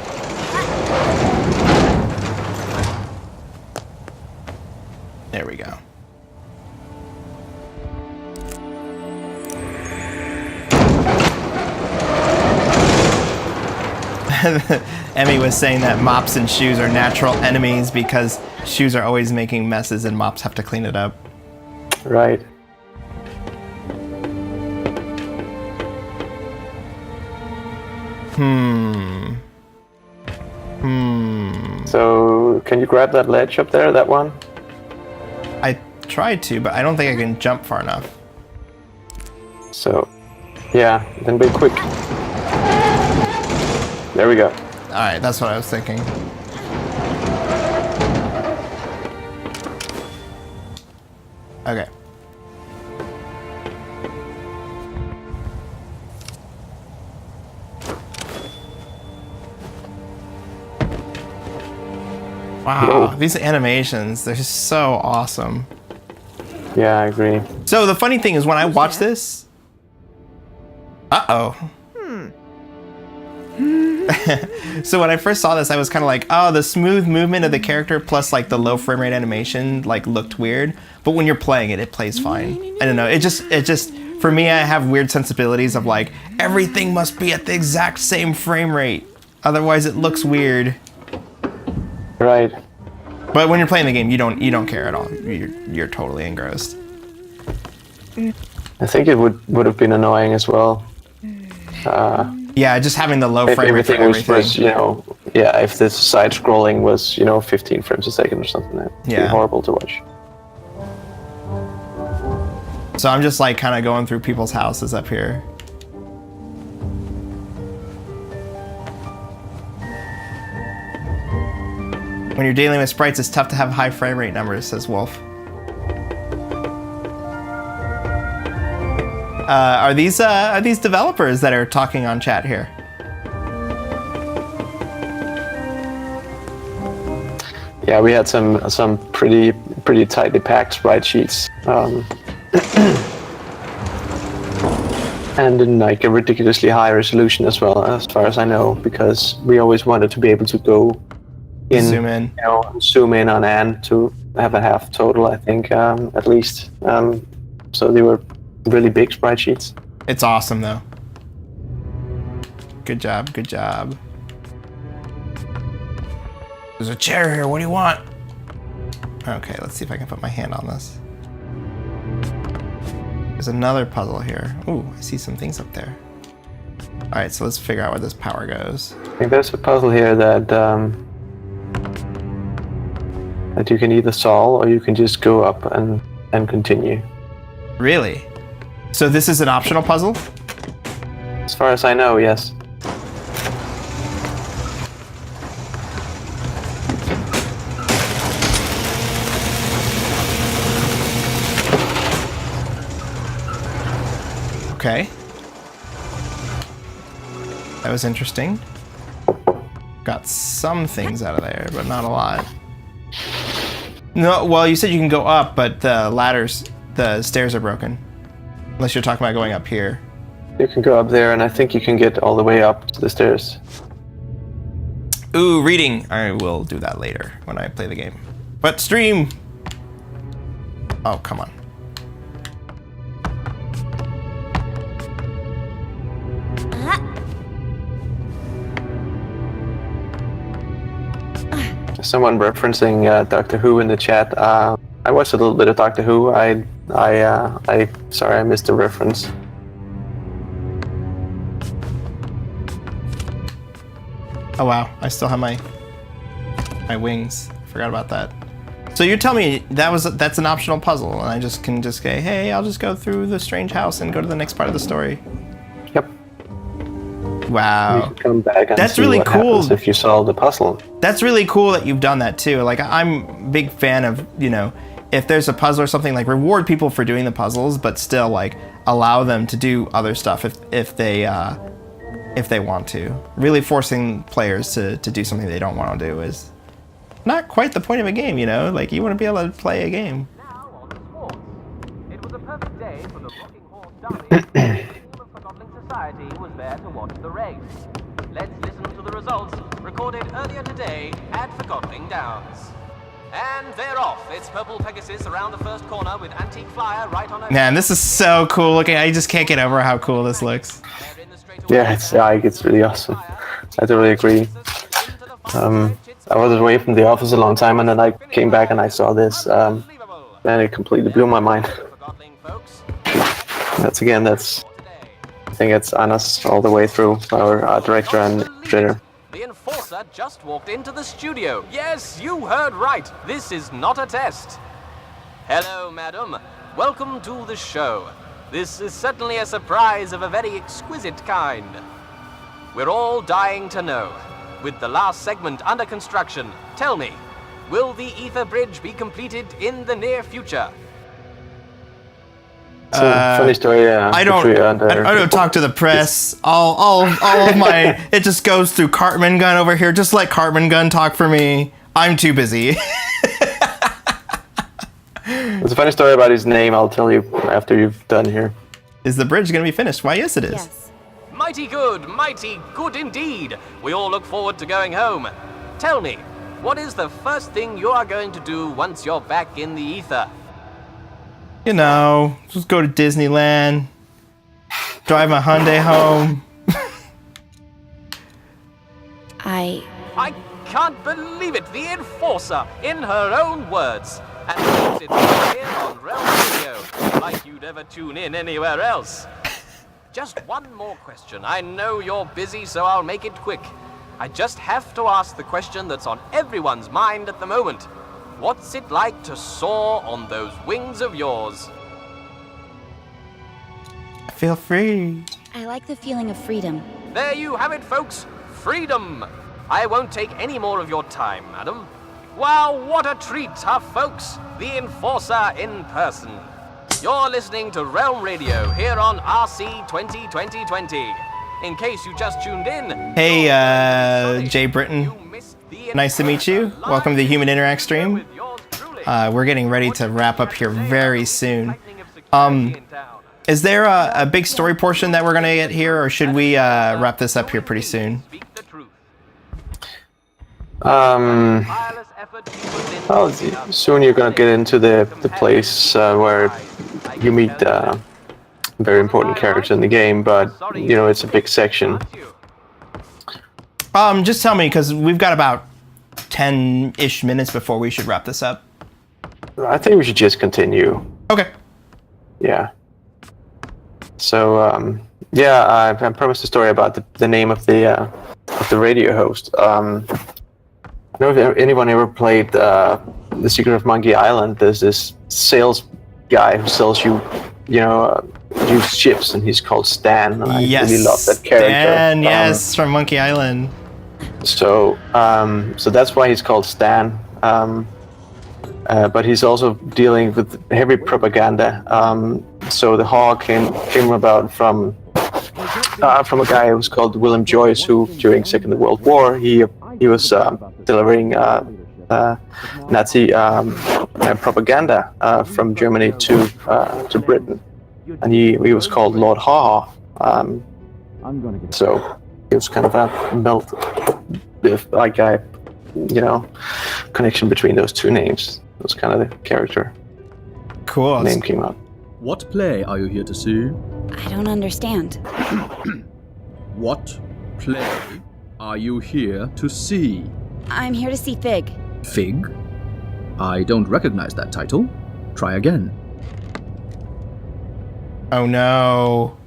There we go. Emmy was saying that mops and shoes are natural enemies because shoes are always making messes and mops have to clean it up. Right. So, can you grab that ledge up there, that one? I tried to, but I don't think I can jump far enough. So, yeah, then be quick. There we go. Alright, that's what I was thinking. Okay. Wow, these animations, they're just so awesome. Yeah, I agree. So the funny thing is when I watch this... Uh-oh. So when I first saw this, I was kind of like, oh, the smooth movement of the character plus like the low frame rate animation like looked weird. But when you're playing it, it plays fine. I don't know, it just, for me, I have weird sensibilities of like, everything must be at the exact same frame rate. Otherwise it looks weird. Right. But when you're playing the game, you don't care at all. You're totally engrossed. I think it would have been annoying as well. Yeah, just having the low if frame rate for everything. was, if this side scrolling was, 15 frames a second or something, that'd be horrible to watch. So I'm just like kind of going through people's houses up here. When you're dealing with sprites, it's tough to have high frame rate numbers, says Wolf. Are these developers that are talking on chat here? Yeah, we had some pretty tightly packed sprite sheets, and in like a ridiculously high resolution as well, as far as I know, because we always wanted to be able to go in, zoom in on Anne to have a half total, I think, at least. So they were really big sprite sheets. It's awesome though. Good job, good job. There's a chair here, what do you want? Okay, let's see if I can put my hand on this. There's another puzzle here. Ooh, I see some things up there. Alright, so let's figure out where this power goes. I think there's a puzzle here that that you can either solve or you can just go up and continue. Really? So this is an optional puzzle? As far as I know, yes. Okay. That was interesting. Got some things out of there, but not a lot. No, well, you said you can go up, but the stairs are broken. Unless you're talking about going up here. You can go up there, and I think you can get all the way up to the stairs. Ooh, reading. I will do that later when I play the game. But stream! Oh, come on. Someone referencing Doctor Who in the chat. I watched a little bit of Doctor Who. Sorry, I missed the reference. Oh wow, I still have my wings. Forgot about that. So you're telling me that's an optional puzzle, and I can just say, hey, I'll just go through the strange house and go to the next part of the story. Yep. Wow. You can come back and That's see really what cool. happens if you solve the puzzle. That's really cool that you've done that too. Like, I'm a big fan of, if there's a puzzle or something, like, reward people for doing the puzzles, but still, like, allow them to do other stuff if they want to. Really forcing players to do something they don't want to do is not quite the point of a game, Like, you want to be able to play a game. It was a perfect day for the Rocking Horse Derby. The team of Forgotton Society was there to watch the race. Let's listen to the results recorded earlier today at Forgotton Downs. And they're off. It's Purple Pegasus around the first corner with Antique Flyer right on over. Man, this is so cool looking. I just can't get over how cool this looks. Yeah, it's really awesome. I totally agree. I was away from the office a long time, and then I came back and I saw this, and it completely blew my mind. I think it's Anna's all the way through, our art director and illustrator. The Enforcer just walked into the studio. Yes, you heard right. This is not a test. Hello, madam. Welcome to the show. This is certainly a surprise of a very exquisite kind. We're all dying to know. With the last segment under construction, tell me, will the Ether Bridge be completed in the near future? It's a funny story. I don't talk to the press. All of my it just goes through Cartman Gun over here. Just let Cartman Gun talk for me. I'm too busy. There's a funny story about his name. I'll tell you after you've done here. Is the bridge going to be finished? Why, yes, it is. Yes. Mighty good indeed. We all look forward to going home. Tell me, what is the first thing you are going to do once you're back in the ether? Just go to Disneyland, drive my Hyundai home. I can't believe it. The Enforcer, in her own words. And it's right here on Realm Radio, like you'd ever tune in anywhere else. Just one more question. I know you're busy, so I'll make it quick. I just have to ask the question that's on everyone's mind at the moment. What's it like to soar on those wings of yours? Feel free. I like the feeling of freedom. There you have it, folks. Freedom. I won't take any more of your time, madam. Wow, what a treat, huh, folks? The Enforcer in person. You're listening to Realm Radio here on RC 2020. In case you just tuned in. Hey, Jay Britton. Nice to meet you. Welcome to the Human Interact stream. We're getting ready to wrap up here very soon. Is there a big story portion that we're going to get here, or should we wrap this up here pretty soon? Well, soon you're gonna get into the place where you meet a very important character in the game, but it's a big section. Just tell me, because we've got about 10-ish minutes before we should wrap this up. I think we should just continue. Okay. Yeah. So I promised a story about the name of the radio host. I don't know if anyone ever played The Secret of Monkey Island. There's this sales guy who sells you, used ships, and he's called Stan. And I really love that character. Stan, yes, from Monkey Island. So that's why he's called Stan. But he's also dealing with heavy propaganda. So the Hawk came about from a guy who was called William Joyce, who during Second World War he was delivering Nazi propaganda from Germany to Britain, and he was called Lord Haw. So it was kind of a connection between those two names. It was kind of the character. Cool. Name came out. What play are you here to see? I don't understand. What play are you here to see? I'm here to see Fig. Fig? I don't recognize that title. Try again. Oh no.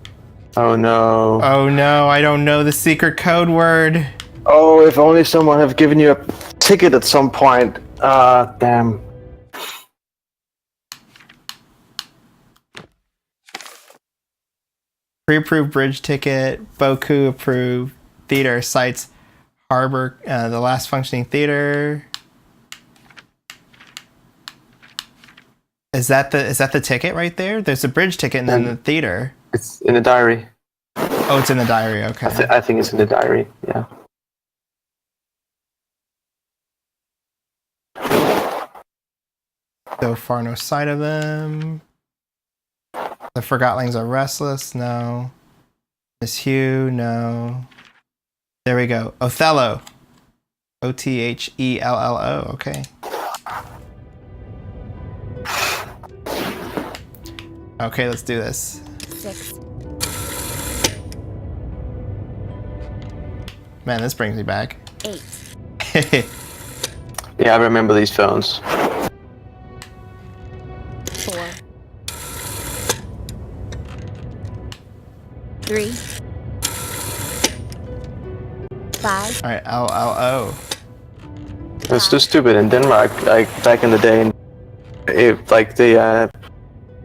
Oh no. Oh no, I don't know the secret code word. Oh, if only someone have given you a ticket at some point. Damn. Pre-approved bridge ticket. Boku approved. Theater sites. Harbor. The last functioning theater. Is that the ticket right there? There's a bridge ticket and then the theater. It's in the diary. Oh, it's in the diary. Okay. I think it's in the diary. Yeah. So far, no sight of them. The Forgotlings are restless. No. Miss Hugh. No. There we go. Othello. Othello. Okay. Okay, let's do this. 6. Man, this brings me back. 8. Yeah, I remember these phones. 4. 3. 5. All right, LLO. It was too stupid in Denmark, like back in the day.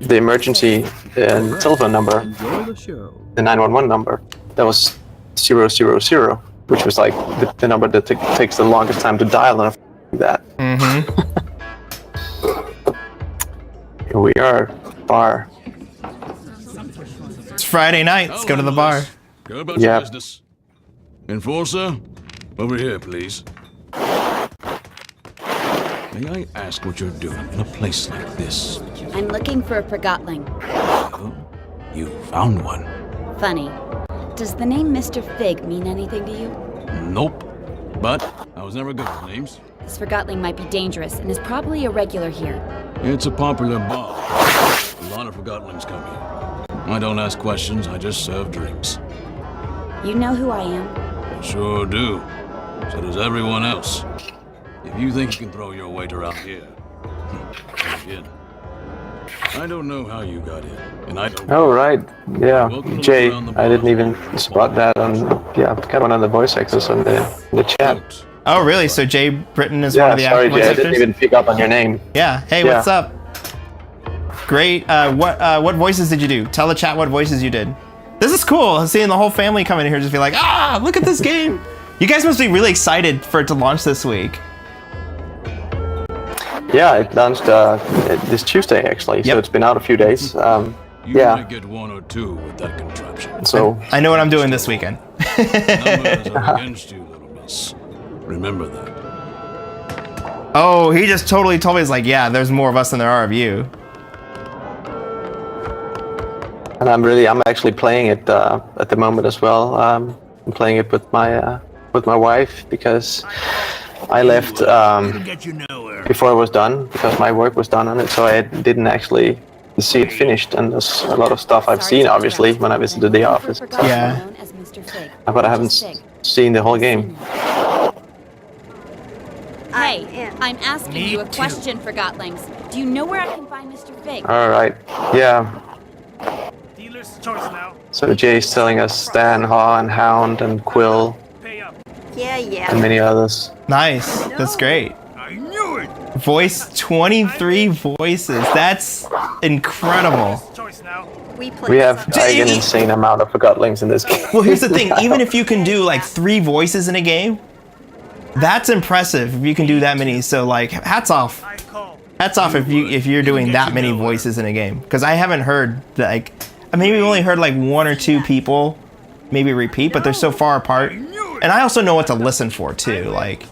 The emergency telephone number, the 911 number, that was 000, which was like the number that takes the longest time to dial and that. Mm-hmm. Here we are, bar. It's Friday night. Let's go to the bar. Go about your business. Enforcer, over here, please. May I ask what you're doing in a place like this? I'm looking for a Forgotling. Oh, you found one. Funny. Does the name Mr. Fig mean anything to you? Nope. But I was never good with names. This Forgotling might be dangerous and is probably a regular here. It's a popular bar. A lot of Forgottlings come here. I don't ask questions, I just serve drinks. You know who I am? Sure do. So does everyone else. If you think you can throw your weight around here, again. I don't know how you got in, and I don't. Oh right, yeah. Jay, I didn't even spot that on. Yeah, got one of the voice actors on the chat. Oh really? So Jay Britton is one of the sorry, voice Jay, actors? I didn't even pick up on your name. Yeah. Hey, what's up? Great. What voices did you do? Tell the chat what voices you did. This is cool. Seeing the whole family come in here just be like, look at this game. You guys must be really excited for it to launch this week. Yeah, it launched this Tuesday actually, so it's been out a few days. You yeah. might get 1 or 2 with that contraption. So I know what I'm doing this weekend. Numbers are against you, little miss. Remember that. Oh, he just totally told me, he's like, yeah, there's more of us than there are of you. And I'm actually playing it at the moment as well. I'm playing it with my wife because I left before it was done because my work was done on it, so I didn't actually see it finished. And there's a lot of stuff I've seen, obviously, when I visited the office. Yeah. But I haven't seen the whole game. Hey, I'm asking you a question, Forgottlings. Do you know where I can find Mr. Fig? All right. Yeah. Dealer's choice now. So Jay's telling us Stan, Haw, and Hound, and Quill, Yeah. and many others. Nice. That's great. I knew it. Voice 23 voices. That's incredible. We have like an insane amount of Forgottlings in this game. Well, here's the thing. Even if you can do like 3 voices in a game, that's impressive if you can do that many. So like, hats off. Hats off if you're doing that many voices in a game. Because I haven't heard like, maybe we only heard like 1 or 2 people maybe repeat, but they're so far apart. And I also know what to listen for too. Like,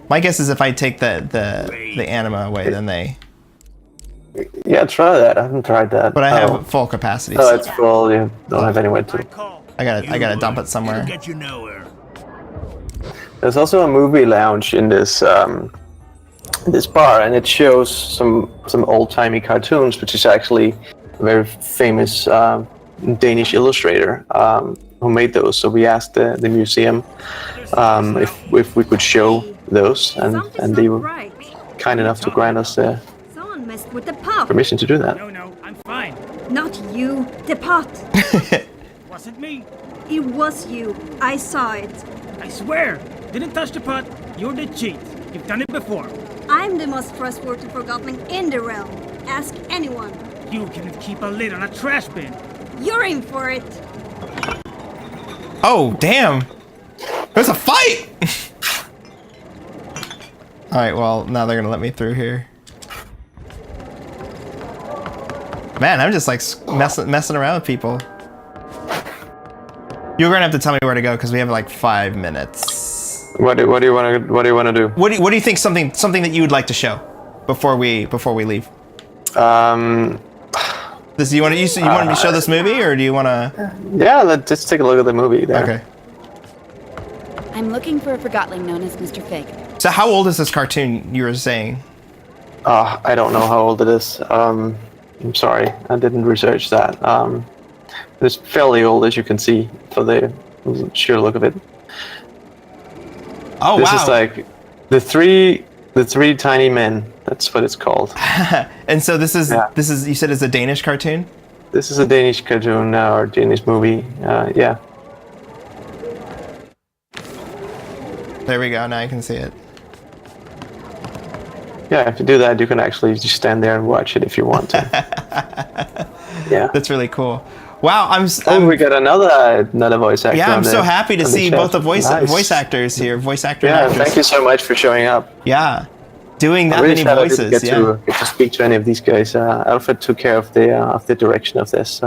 my guess is if I take the anima away, then they. Yeah, try that. I haven't tried that. But I have full capacity. Oh, it's full. You don't have anywhere to. I gotta dump it somewhere. There's also a movie lounge in this this bar, and it shows some old-timey cartoons, which is actually a very famous Danish illustrator who made those. So we asked the museum if we could show those, and they were kind enough to grant us the With the pot. permission to do that. No, I'm fine. Not you, the pot. Wasn't me. It was you. I saw it. I swear. Didn't touch the pot. You're the cheat. You've done it before. I'm the most trustworthy Forgotling in the realm. Ask anyone. You can keep a lid on a trash bin. You're in for it. Oh, damn. There's a fight! Alright, well, now they're gonna let me through here. Man, I'm just like messing around with people. You're gonna have to tell me where to go because we have like 5 minutes. What do you want to do? What do you think something that you would like to show before we leave? You want me to show this movie, or do you want to? Yeah, let's just take a look at the movie there. Okay. I'm looking for a Forgotling known as Mr. Fig. So how old is this cartoon you were saying? I don't know how old it is. I'm sorry, I didn't research that. It's fairly old, as you can see, for the sheer look of it. Oh, this wow. This is like the three tiny men. That's what it's called. And so this is you said it's a Danish cartoon? This is a Danish cartoon or Danish movie. Yeah. There we go. Now I can see it. Yeah, if you do that, you can actually just stand there and watch it if you want to. Yeah. That's really cool. Wow, we got another voice actor. Yeah, I'm so happy to see both the Nice. voice actors here, voice actor. Yeah, and actors. thank you so much for showing up. Yeah, doing that I'm really many sad voices. I didn't get to speak to any of these guys. Alfred took care of the direction of this.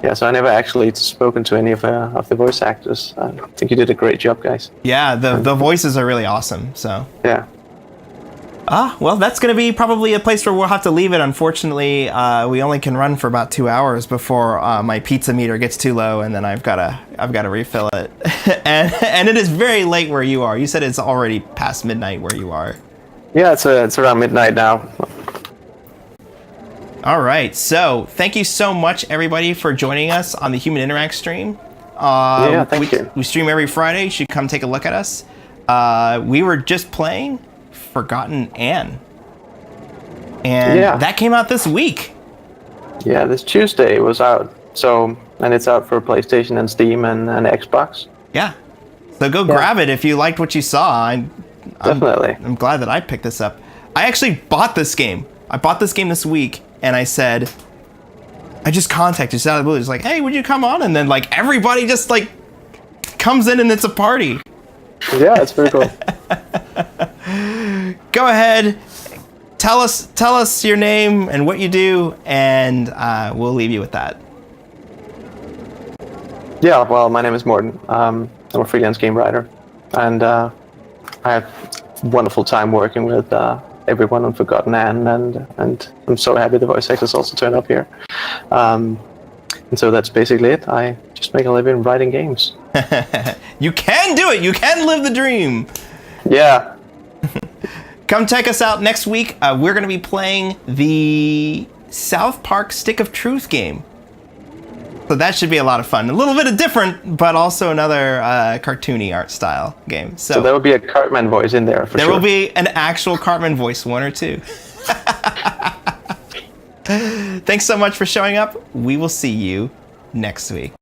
Yeah, so I never actually spoken to any of the voice actors. I think you did a great job, guys. Yeah, the voices are really awesome. So yeah. Well, that's going to be probably a place where we'll have to leave it. Unfortunately, we only can run for about 2 hours before my pizza meter gets too low, and then I've got to refill it. and it is very late where you are. You said it's already past midnight where you are. Yeah, it's around midnight now. All right, so thank you so much, everybody, for joining us on the Human Interact stream. Yeah, thank you. We stream every Friday. You should come take a look at us. We were just playing Forgotton Anne, and that came out this week. Yeah, this Tuesday it was out. So, and it's out for PlayStation and Steam and Xbox. Yeah, so go grab it if you liked what you saw. Definitely. I'm glad that I picked this up. I actually bought this game. I bought this game this week, and I said, I just contacted just out of the blue. It's like, hey, would you come on? And then like everybody just like comes in and it's a party. Yeah, it's very cool. Go ahead, tell us your name and what you do, and we'll leave you with that. Yeah, well, my name is Morten. I'm a freelance game writer, and I have a wonderful time working with everyone on Forgotton Anne, and I'm so happy the voice actors also turned up here. And so that's basically it. I just make a living writing games. You can do it. You can live the dream. Yeah. Come check us out next week. We're going to be playing the South Park Stick of Truth game. So that should be a lot of fun. A little bit of different, but also another cartoony art style game. So there will be a Cartman voice in there for sure. There will be an actual Cartman voice, one or two. Thanks so much for showing up. We will see you next week.